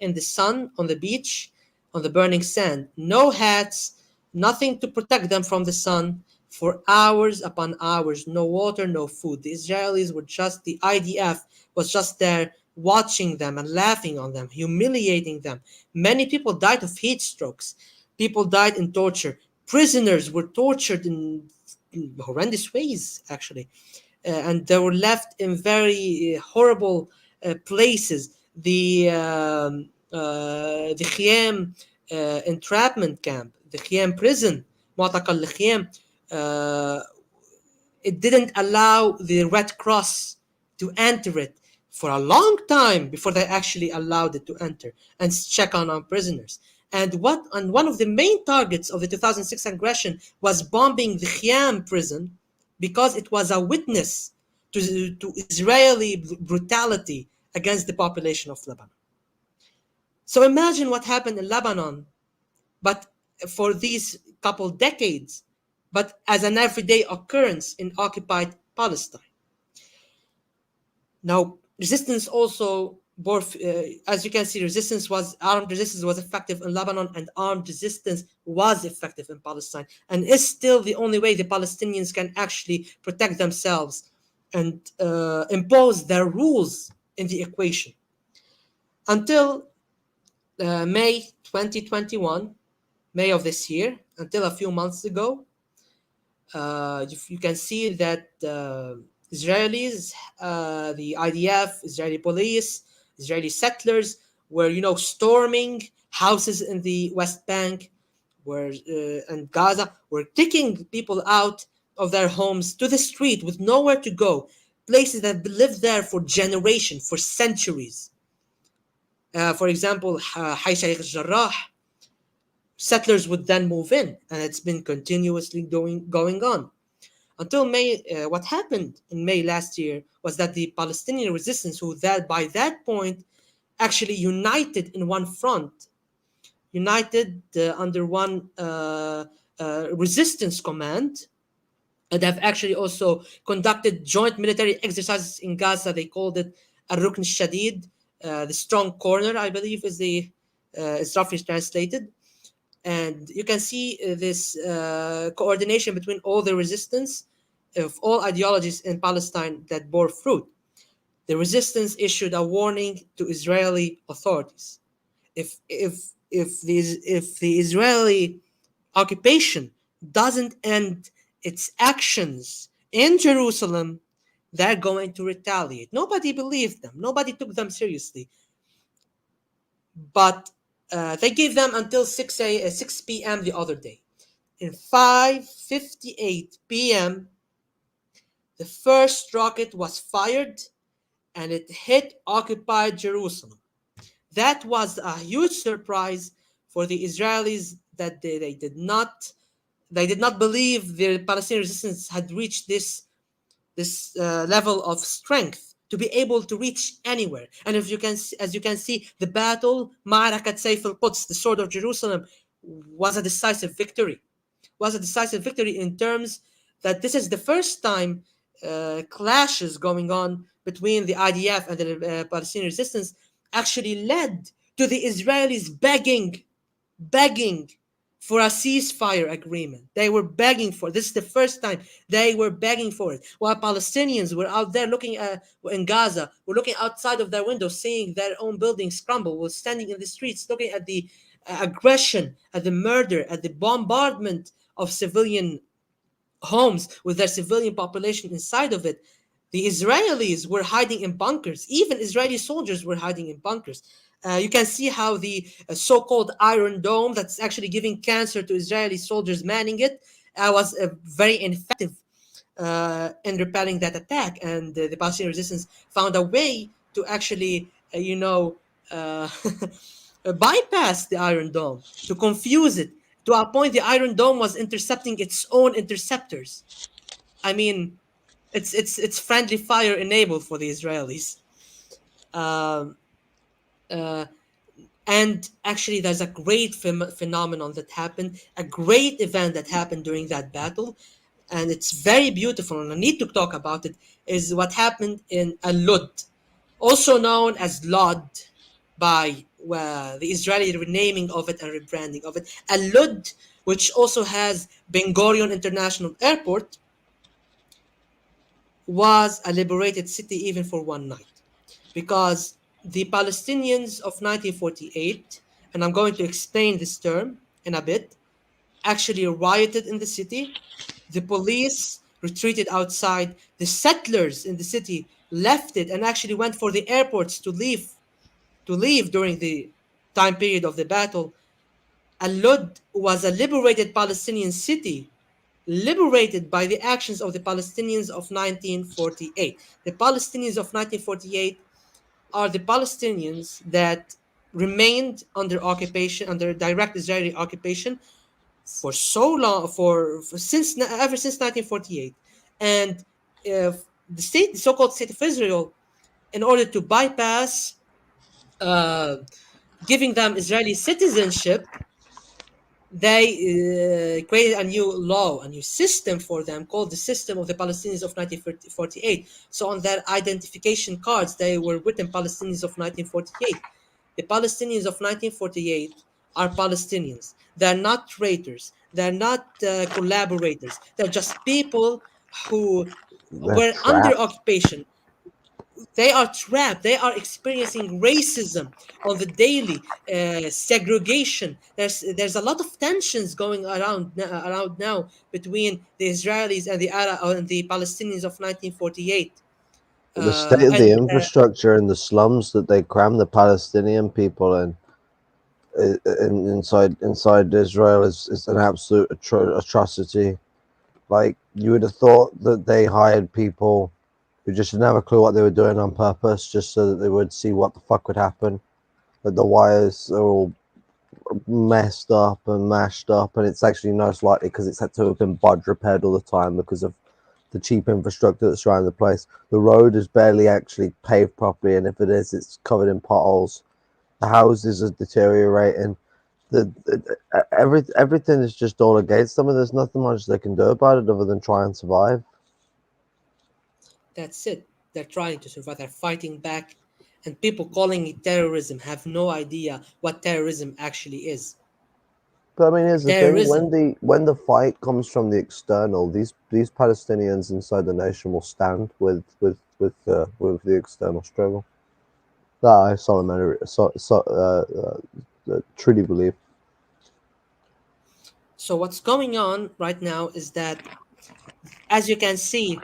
in the sun on the beach, on the burning sand. No hats, nothing to protect them from the sun. for hours upon hours. No water, no food. The Israelis were just, the IDF was just there watching them and laughing on them, humiliating them. Many people died of heat strokes. People died in torture. Prisoners were tortured in horrendous ways, actually. And they were left in very horrible places. The Khiyam entrapment camp, the Khiyam prison, معتقل الخيام, uh, it didn't allow the Red Cross to enter it for a long time before they actually allowed it to enter and check on our prisoners. And one of the main targets of the 2006 aggression was bombing the Khiam prison because it was a witness to Israeli brutality against the population of Lebanon. So imagine what happened in Lebanon, but for these couple decades, but as an everyday occurrence in occupied Palestine. Now, resistance also bore, as you can see, armed resistance was effective in Lebanon, and armed resistance was effective in Palestine, and is still the only way the Palestinians can actually protect themselves and impose their rules in the equation. Until May 2021, May of this year, until a few months ago, you can see that Israelis, the IDF, Israeli police, Israeli settlers were, storming houses in the West Bank, and Gaza, were kicking people out of their homes to the street with nowhere to go, places that lived there for generations, for centuries. For example, Hay Sheikh Jarrah, settlers would then move in, and it's been continuously going on until May. What happened in May last year was that the Palestinian resistance, who that by that point actually united in one front, united under one resistance command, and have actually also conducted joint military exercises in Gaza. They called it Al-Rukn al-Shadid, the strong corner, I believe is roughly translated. And you can see this coordination between all the resistance of all ideologies in Palestine that bore fruit. The resistance issued a warning to Israeli authorities. If the Israeli occupation doesn't end its actions in Jerusalem, they're going to retaliate. Nobody believed them. Nobody took them seriously. But they gave them until 6 p.m. the other day. In 5:58 p.m., the first rocket was fired and it hit occupied Jerusalem. That was a huge surprise for the Israelis, that they did not believe the Palestinian resistance had reached this level of strength to be able to reach anywhere. And as you can see, the battle, Ma'arakat Sayf al-Quds, the sword of Jerusalem, was a decisive victory. In terms that this is the first time clashes going on between the IDF and the Palestinian resistance actually led to the Israelis begging for a ceasefire agreement. They were begging for this. Is the first time they were begging for it. While Palestinians were out there looking in Gaza, were looking outside of their windows, seeing their own buildings crumble, were standing in the streets, looking at the aggression, at the murder, at the bombardment of civilian homes with their civilian population inside of it. The Israelis were hiding in bunkers. Even Israeli soldiers were hiding in bunkers. You can see how the so-called Iron Dome, that's actually giving cancer to Israeli soldiers manning it, was very ineffective in repelling that attack. And the Palestinian resistance found a way to actually, bypass the Iron Dome, to confuse it, to a point the Iron Dome was intercepting its own interceptors. I mean, it's friendly fire enabled for the Israelis. Um, and actually, there's a great phenomenon that happened, a great event that happened during that battle, and it's very beautiful, and I need to talk about it, is what happened in Lud, also known as Lod by the Israeli renaming of it and rebranding of it. Al-Lud, which also has Ben Gurion International Airport, was a liberated city even for one night, because the Palestinians of 1948, and I'm going to explain this term in a bit, actually rioted in the city. The police retreated outside. The settlers in the city left it and actually went for the airports to leave during the time period of the battle. Al-Lud was a liberated Palestinian city, liberated by the actions of the Palestinians of 1948. The Palestinians of 1948 are the Palestinians that remained under occupation, under direct Israeli occupation, for so long, for since ever since 1948, and the so-called state of Israel, in order to bypass uh, giving them Israeli citizenship, they created a new law, a new system for them called the System of the Palestinians of 1948. So on their identification cards, they were written Palestinians of 1948. The Palestinians of 1948 are Palestinians. They're not traitors. They're not collaborators. They're just people who They're were under trapped. occupation. They are trapped. They are experiencing racism on the daily, segregation. There's a lot of tensions going around now between the Israelis and the Arab and the Palestinians of 1948. The state of the And infrastructure in the slums that they cram the Palestinian people inside Israel is an absolute atrocity. Like, you would have thought that they hired people who just didn't have a clue what they were doing on purpose, just so that they would see what the fuck would happen. But the wires are all messed up and mashed up, and it's actually most likely because it's had to have been budge repaired all the time because of the cheap infrastructure that's around the place. The road is barely actually paved properly, and if it is, it's covered in potholes. The houses are deteriorating. Everything is just all against them, and there's nothing much they can do about it other than try and survive. that's it. They're trying to survive. They're fighting back. And people calling it terrorism have no idea what terrorism actually is. But I mean, here's the thing: Terrorism, when the fight comes from the external, these Palestinians inside the nation will stand with the external struggle. That I truly believe. so what's going on right now is that, as you can see,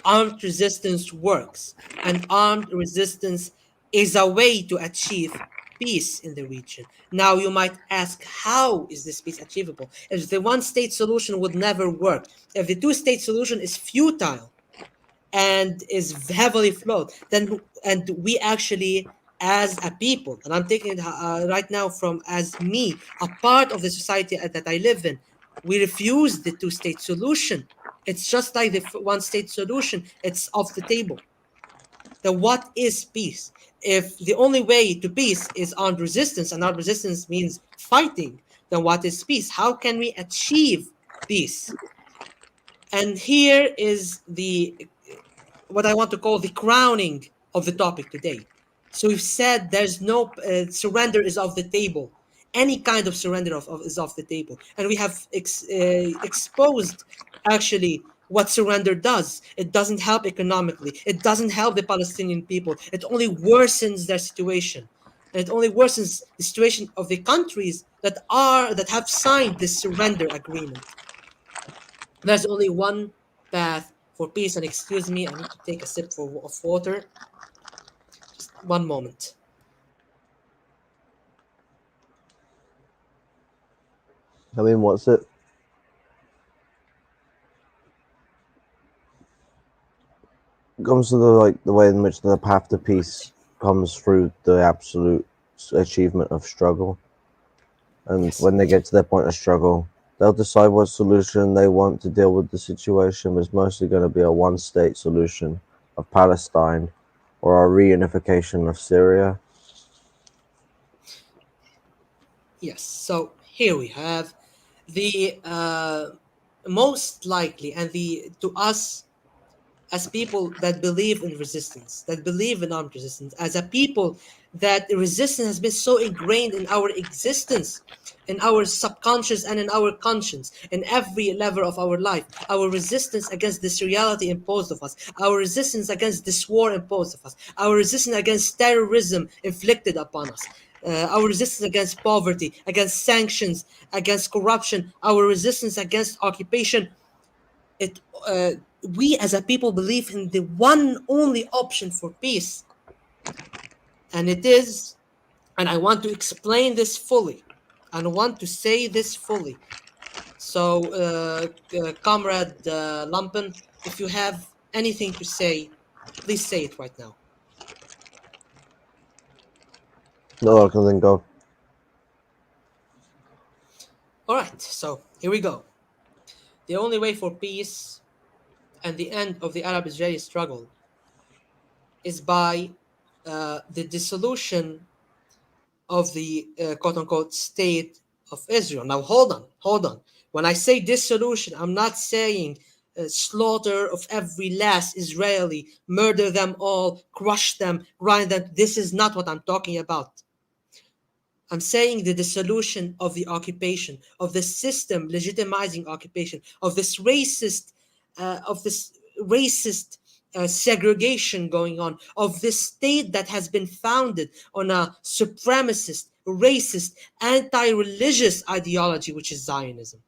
armed resistance works, and armed resistance is a way to achieve peace in the region. Now, you might ask, how is this peace achievable? If the one state solution would never work, if the two-state solution is futile and is heavily flawed, then, and we actually, as a people, and I'm taking it right now from as me, a part of the society that I live in, we refuse the two-state solution. It's just like the one-state solution. It's off the table. Then what is peace? If the only way to peace is armed resistance, and armed resistance means fighting, then what is peace? How can we achieve peace? And here is the what I want to call the crowning of the topic today. So we've said there's no surrender is off the table. Any kind of surrender is off the table, and we have exposed actually what surrender does. It doesn't help economically. It doesn't help the Palestinian people. It only worsens their situation, and it only worsens the situation of the countries that have signed this surrender agreement. There's only one path for peace. And excuse me, I need to take a sip of water. Just one moment. I mean, what's it? Comes to the way in which the path to peace comes through the absolute achievement of struggle, and Yes. when they get to their point of struggle, they'll decide what solution they want to deal with the situation. It's mostly going to be a one-state solution of Palestine or a reunification of Syria. Yes. So here we have the most likely and the to us as people that believe in resistance, that believe in armed resistance, as a people that resistance has been so ingrained in our existence, in our subconscious and in our conscience, in every level of our life. Our resistance against this reality imposed of us, our resistance against this war imposed of us, our resistance against terrorism inflicted upon us, our resistance against poverty, against sanctions, against corruption, our resistance against occupation. It We as a people believe in the one only option for peace, and it is, and I want to explain this fully, and I want to say this fully. So, Comrade Lumpen, if you have anything to say, please say it right now. No, I can think of. All right, so here we go. The only way for peace and the end of the Arab-Israeli struggle is by the dissolution of the quote unquote state of Israel. Now, hold on, hold on. When I say dissolution, I'm not saying slaughter of every last Israeli, murder them all, crush them, grind them. This is not what I'm talking about. I'm saying the dissolution of the occupation, of the system legitimizing occupation, of this racist segregation going on, of this state that has been founded on a supremacist, racist, anti-religious ideology, which is Zionism.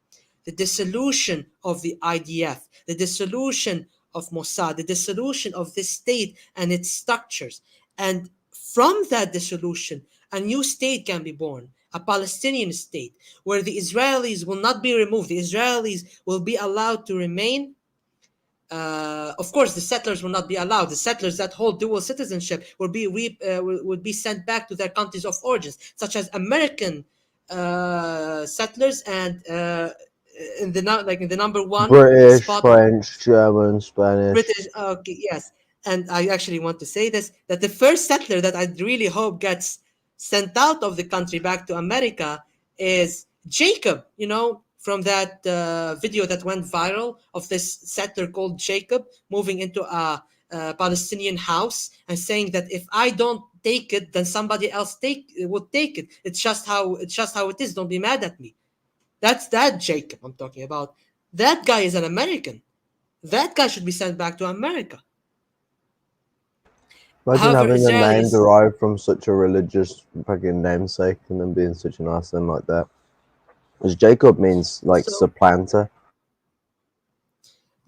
The dissolution of the IDF, the dissolution of Mossad, the dissolution of this state and its structures. And from that dissolution, a new state can be born, a Palestinian state, where the Israelis will not be removed. The Israelis will be allowed to remain. Of course, the settlers will not be allowed. The settlers that hold dual citizenship would be sent back to their countries of origins, such as American settlers, and in the number one British, spot, French, German, Spanish. British. Okay, yes, and I actually want to say this, that the first settler that I really hope gets sent out of the country back to America is Jacob. You know, from that video that went viral of this settler called Jacob moving into a Palestinian house and saying that if I don't take it, then somebody else would take it. It's just how it is. Don't be mad at me. That's that Jacob I'm talking about. That guy is an American. That guy should be sent back to America. Imagine However, having a name Israelis. derived from such a religious fucking namesake and then being such a nice name like that. Because Jacob means like So supplanter.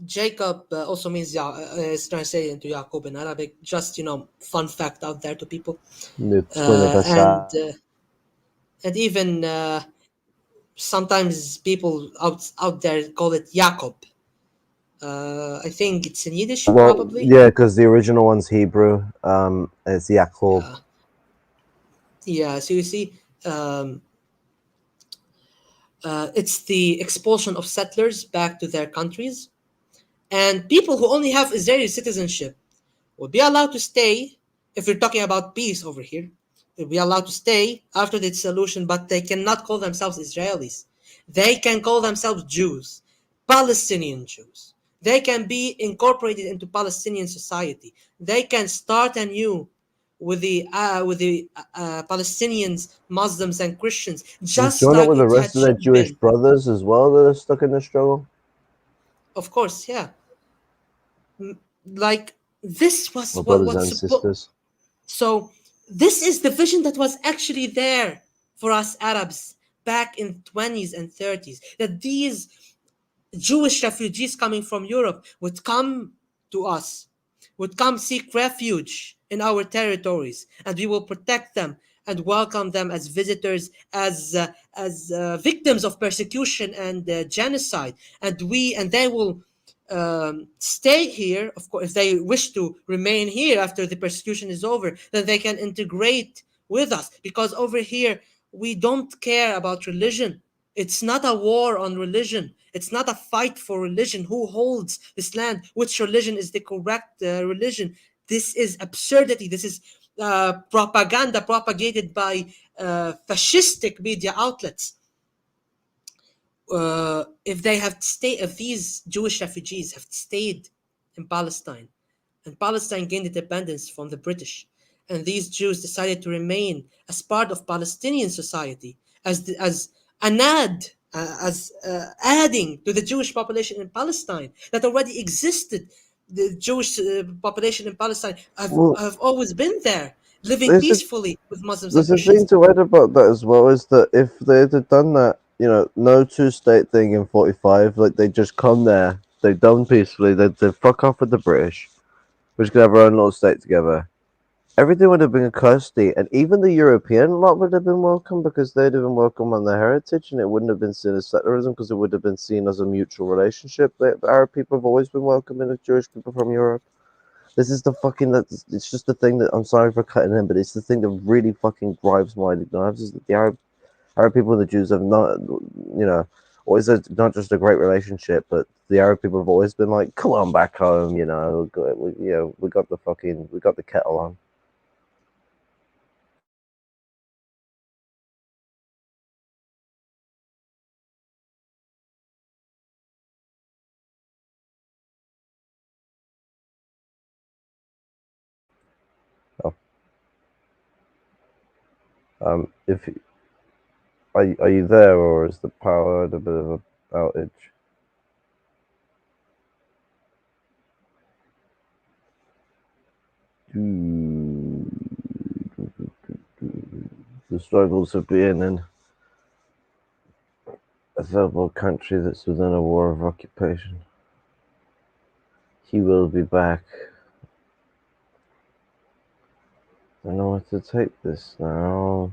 Jacob also means is translated into Yaqub in Arabic. Just fun fact out there to people, The twin of and Assad. even sometimes people out there call it Jacob. I think it's in Yiddish, Well, probably. yeah, because the original one's Hebrew. It's Yaakov. Yeah, yeah. So you see, um, it's the expulsion of settlers back to their countries, and people who only have Israeli citizenship will be allowed to stay. If we're talking about peace over here, they'll be allowed to stay after the dissolution, but they cannot call themselves Israelis. They can call themselves Jews, Palestinian Jews. They can be incorporated into Palestinian society. They can start anew with the Palestinians, Muslims, and Christians, And just join up like with the it rest had of their should Jewish been. brothers as well that are stuck in the struggle. Of course, yeah. Like this was Or what brothers what's and supposed. sisters. So this is the vision that was actually there for us Arabs back in 20s and 30s, that these Jewish refugees coming from Europe would come to us, would come seek refuge in our territories, and we will protect them and welcome them as visitors, as victims of persecution and genocide, and they will stay here. Of course, if they wish to remain here after the persecution is over, then they can integrate with us, because over here we don't care about religion. It's not a war on religion. It's not a fight for religion. Who holds this land? Which religion is the correct religion? This is absurdity. This is propaganda propagated by fascistic media outlets. If these Jewish refugees have stayed in Palestine, and Palestine gained independence from the British. And these Jews decided to remain as part of Palestinian society, as an as adding to the Jewish population in Palestine that already existed. The Jewish population in Palestine Well, have always been there, living there's a peacefully with Muslims and there's a Christians. thing to add about that as well, is that if they had done that, no two-state thing in 45, like they just come there, they've done peacefully, they fuck off with the British, we're just gonna have our own little state together. Everything would have been a custody, and even the European lot would have been welcome because they'd have been welcome on their heritage, and it wouldn't have been seen as settlerism because it would have been seen as a mutual relationship. The Arab people have always been welcoming of Jewish people from Europe. This is the fucking it's just the thing that I'm sorry for cutting in, but it's the thing that really fucking drives my nerves is that the Arab people and the Jews have not, always not just a great relationship, but the Arab people have always been like, come on back home, we got the kettle on. Oh, if are you there, or is the power at a bit of a outage? The struggles of being in a third world country that's within a war of occupation. He will be back. I don't know what to take this now.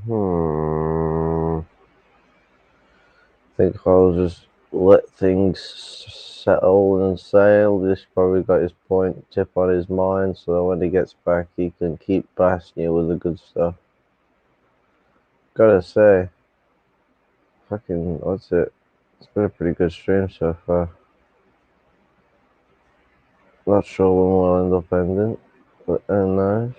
I think I'll just let things settle and sail. This probably got his point tip on his mind, so that when he gets back, he can keep blasting you with the good stuff. Gotta say, fucking, what's it? It's been a pretty good stream so far. Not sure when we'll end up ending, but nice.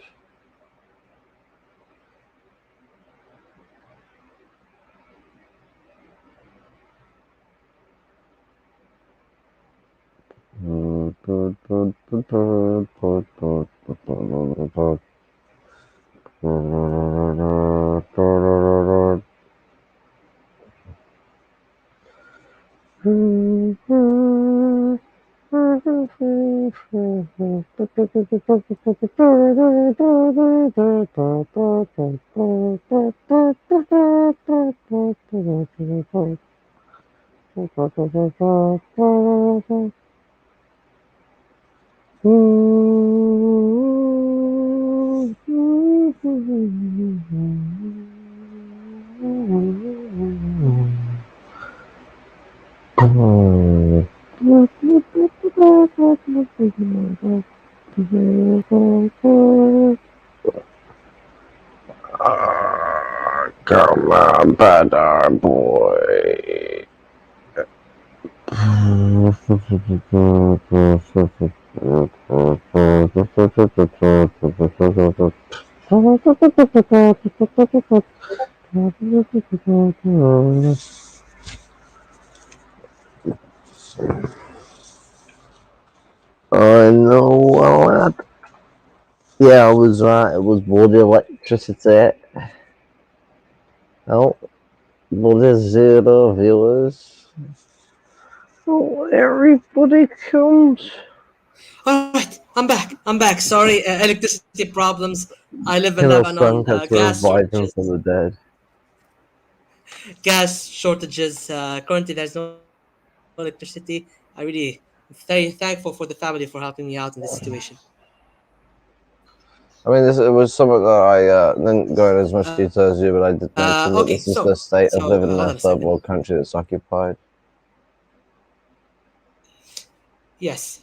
Come on, better boy. I know what. Yeah, I was right. It was bloody electricity. Oh, bloody zero viewers. Oh, everybody comes. All right, I'm back. I'm back. Sorry, electricity problems. I live in Lebanon. Song had to Gas revive him from shortages. the dead. Gas shortages. Currently, there's no electricity. I really am very thankful for the family for helping me out in this situation. I mean, it was something that I didn't go into as much detail as you, but I did mention that Okay, this is the state of living in hold a on a third second. world country that's occupied. Yes.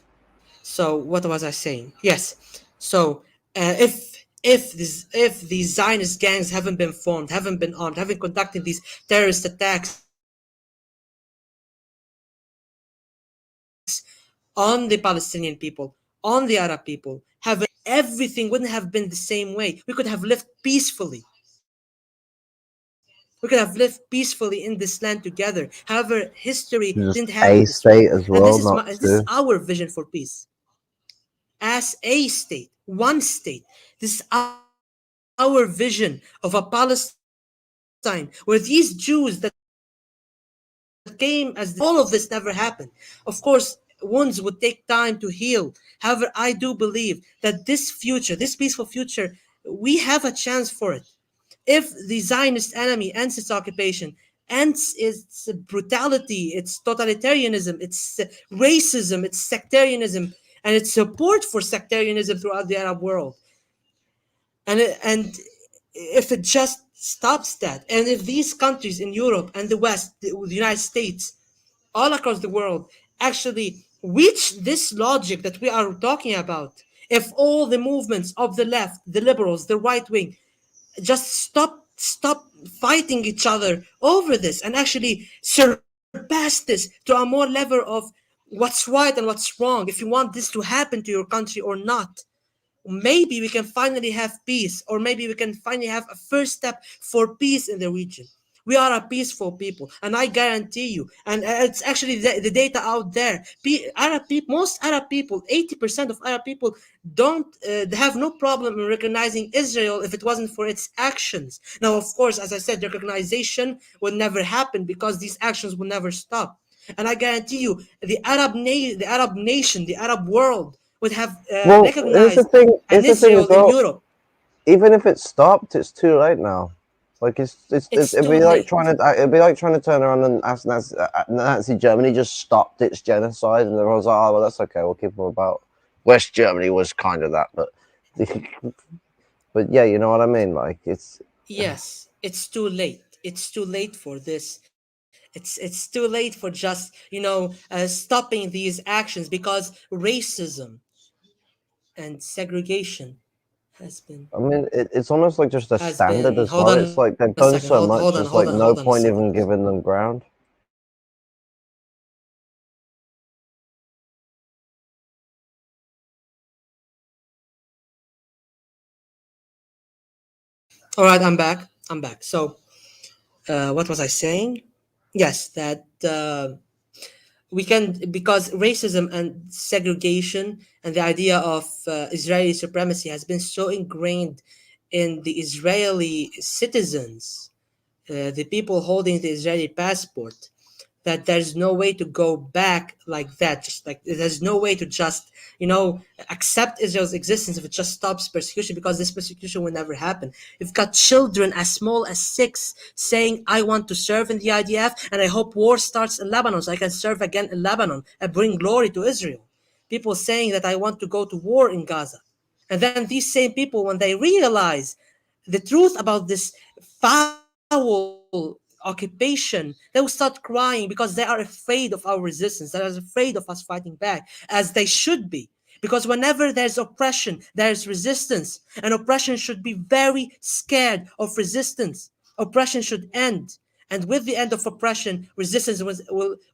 So what was I saying? Yes. So if these Zionist gangs haven't been formed, haven't been armed, haven't conducted these terrorist attacks on the Palestinian people, on the Arab people, everything wouldn't have been the same way. We could have lived peacefully. We could have lived peacefully in this land together. However, history Just didn't a happen this way, state as and well, not this is two. our vision for peace. as a state, one state. This is our vision of a Palestine where these Jews that came as the descendants of Palestinians, all of this never happened. Of course, wounds would take time to heal. However, I do believe that this future, this peaceful future, we have a chance for it. If the Zionist enemy ends its occupation, ends its brutality, its totalitarianism, its racism, its sectarianism, and its support for sectarianism throughout the Arab world, and if it just stops that, and if these countries in Europe and the West, the United States, all across the world, actually reach this logic that we are talking about, if all the movements of the left, the liberals, the right wing, just stop fighting each other over this and actually surpass this to a more level of what's right and what's wrong, if you want this to happen to your country or not, maybe we can finally have peace, or maybe we can finally have a first step for peace in the region. We are a peaceful people, and I guarantee you, and it's actually the data out there. Arab people, most Arab people, 80% of Arab people don't they have no problem in recognizing Israel if it wasn't for its actions. Now, of course, as I said, recognition would never happen because these actions will never stop. And I guarantee you, the Arab nation, the Arab world would have Well, recognized an here's the thing as Israel in well. Europe. Even if it's stopped, it's too late now. Like It's it'd too be like late. trying to turn around and ask Nazi Germany just stopped its genocide, and everyone's like, oh well, that's okay, we'll keep them about. West Germany was kind of that, but but yeah, you know what I mean. Like Yes, it's too late. It's too late for this. It's too late for just stopping these actions, because racism and segregation has been I mean, it's almost like just a has standard been as hold well. on a It's like second, they've done so hold much. on It's hold like on no a second. point even giving them ground. All right, I'm back. So what was I saying? Yes, that we can, because racism and segregation and the idea of Israeli supremacy has been so ingrained in the Israeli citizens, the people holding the Israeli passport, that there's no way to go back like that. Just like there's no way to just accept Israel's existence if it just stops persecution, because this persecution will never happen. You've got children as small as 6 saying, "I want to serve in the IDF, and I hope war starts in Lebanon so I can serve again in Lebanon and bring glory to Israel." People saying that I want to go to war in Gaza, and then these same people, when they realize the truth about this foul occupation, they will start crying because they are afraid of our resistance. They are afraid of us fighting back, as they should be. Because whenever there's oppression, there's resistance. And oppression should be very scared of resistance. Oppression should end. And with the end of oppression, resistance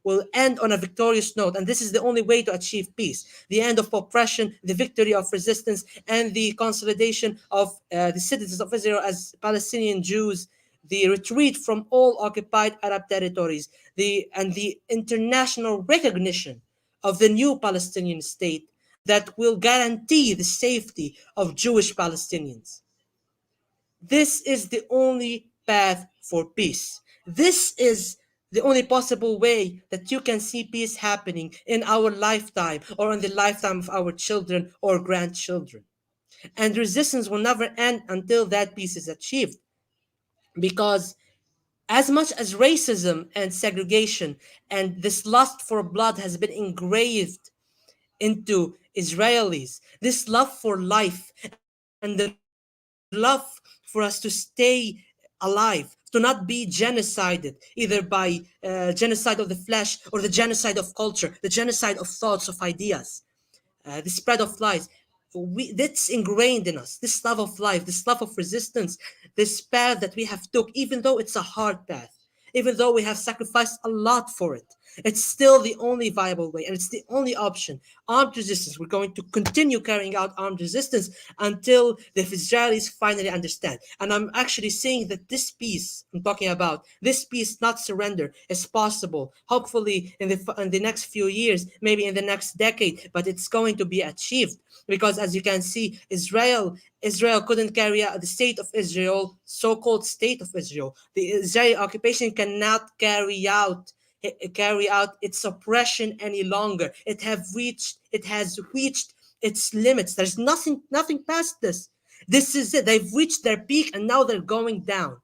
will end on a victorious note. And this is the only way to achieve peace: the end of oppression, the victory of resistance, and the consolidation of the citizens of Israel as Palestinian Jews, the retreat from all occupied Arab territories, the international recognition of the new Palestinian state that will guarantee the safety of Jewish Palestinians. This is the only path for peace. This is the only possible way that you can see peace happening in our lifetime, or in the lifetime of our children or grandchildren. And resistance will never end until that peace is achieved. Because as much as racism and segregation and this lust for blood has been engraved into Israelis, this love for life and the love for us to stay alive, to not be genocided either by genocide of the flesh or the genocide of culture, the genocide of thoughts, of ideas, the spread of lies. That's ingrained in us. This love of life, this love of resistance, this path that we have took, even though it's a hard path, even though we have sacrificed a lot for it. It's still the only viable way, and it's the only option. Armed resistance. We're going to continue carrying out armed resistance until the Israelis finally understand. And I'm actually saying that this peace I'm talking about, this peace, not surrender, is possible. Hopefully, in the next few years, maybe in the next decade, but it's going to be achieved because, as you can see, Israel couldn't carry out the state of Israel, so-called state of Israel. The Israeli occupation cannot carry out its oppression any longer. It has reached its limits. There's nothing past this. This is it. They've reached their peak and now they're going down.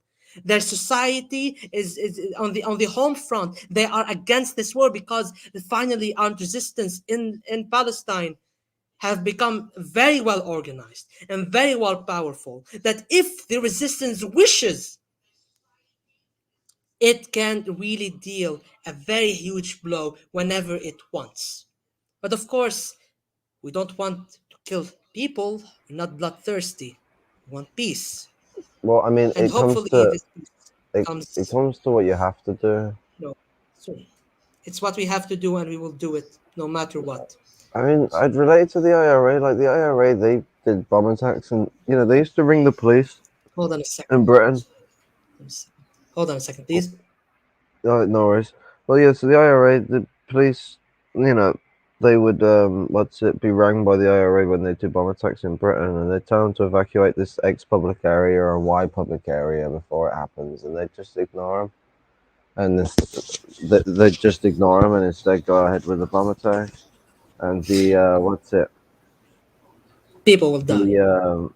Their society is on the home front. They are against this war because finally armed resistance in Palestine have become very well organized and very well powerful. That if the resistance wishes, it can really deal a very huge blow whenever it wants. But of course, we don't want to kill people. We're not bloodthirsty. We want peace. Well, I mean, And hopefully this peace it comes, comes to what you have to do. soon. It's what we have to do and we will do it no matter what. I mean, I'd relate it to the IRA. Like the IRA, they did bomb attacks, and they used to ring the police Hold on a second. in Britain. Hold on a second, please. No worries. Well, yeah. So the IRA, the police, they would be rang by the IRA when they do bomb attacks in Britain, and they tell them to evacuate this ex-public area or Y public area before it happens, and they just ignore them. And they just ignore them and instead go ahead with the bomb attack. And the People will die. the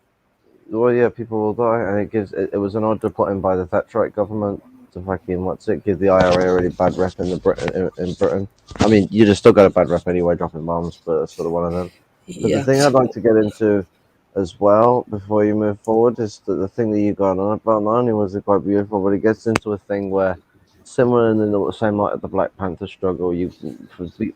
well, yeah, people will die, and it was an order put in by the Thatcherite government to fucking give the IRA a really bad rep in Britain. I mean, you just still got a bad rep anyway, dropping bombs, but that's sort of one of them. But the Yeah. thing I'd like to get into as well before you move forward is that the thing that you got on about not only was it quite beautiful, but it gets into a thing where similar in the same light of the Black Panther struggle,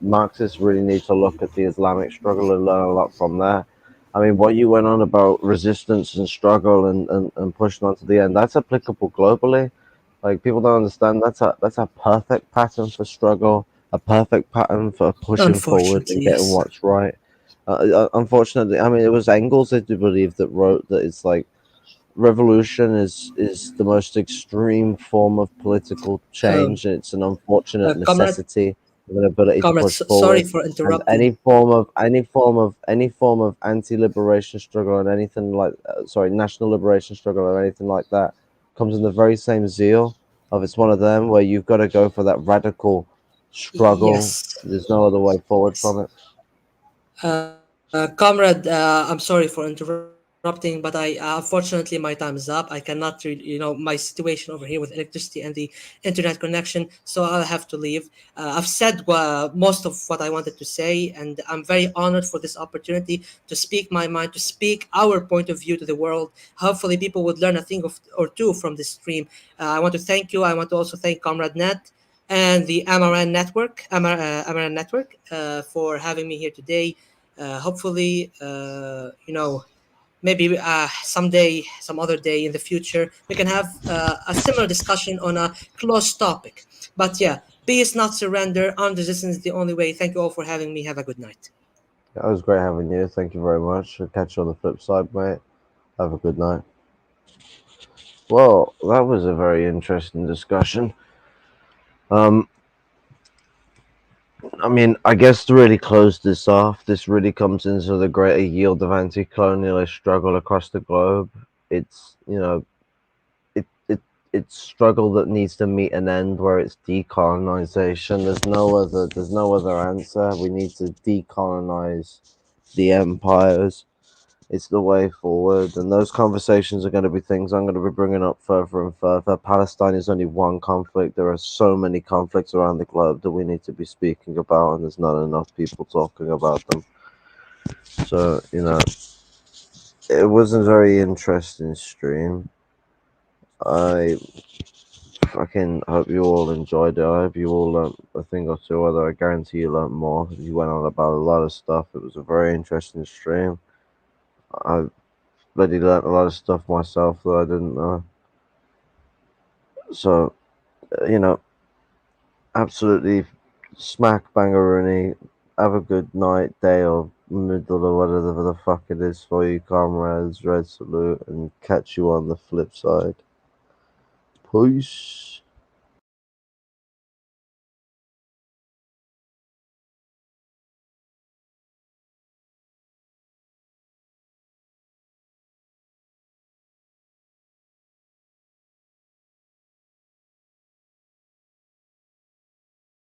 Marxists really need to look at the Islamic struggle and learn a lot from there. I mean, what you went on about resistance and struggle and pushing on to the end, that's applicable globally. Like people don't understand that's a perfect pattern for struggle, a perfect pattern for pushing forward and Unfortunately, getting yes. what's right. Unfortunately, I mean, it was Engels, I do believe, that wrote that it's like revolution is the most extreme form of political Um, change, and it's an unfortunate comrade, necessity of an ability to push sorry forward. for And interrupting. any form of anti-liberation struggle and anything like national liberation struggle or anything like that comes in the very same zeal of it's one of them where you've got to go for that radical struggle. Yes, There's no other way forward yes. from it. Comrade, I'm sorry for interrupting, but unfortunately my time is up. I cannot really, my situation over here with electricity and the internet connection, so I'll have to leave. I've said most of what I wanted to say, and I'm very honored for this opportunity to speak my mind, to speak our point of view to the world. Hopefully, people would learn a thing or two from this stream. I want to thank you. I want to also thank Comrade Net and the Amaran Network, for having me here today. Hopefully, maybe someday, some other day in the future, we can have a similar discussion on a close topic. But yeah, peace, not surrender. Armed resistance is the only way. Thank you all for having me. Have a good night. It was great having you. Thank you very much. I'll catch you on the flip side, mate. Have a good night. Well, that was a very interesting discussion. Um, I mean, I guess to really close this off, this really comes into the greater yield of anti-colonialist struggle across the globe. It's it it it's struggle that needs to meet an end where it's decolonization. There's no other answer. We need to decolonize the empires. It's the way forward, and those conversations are going to be things I'm going to be bringing up further and further. Palestine is only one conflict. There are so many conflicts around the globe that we need to be speaking about, and there's not enough people talking about them. So, it was a very interesting stream. I fucking hope you all enjoyed it. I hope you all learned a thing or two, although I guarantee you learned more. You went on about a lot of stuff. It was a very interesting stream. I bloody learned a lot of stuff myself that I didn't know. So, you know, absolutely Smack bangaroonie. Have a good night, day, or middle, or whatever the fuck it is for you, comrades. Red salute, and catch you on the flip side. Peace.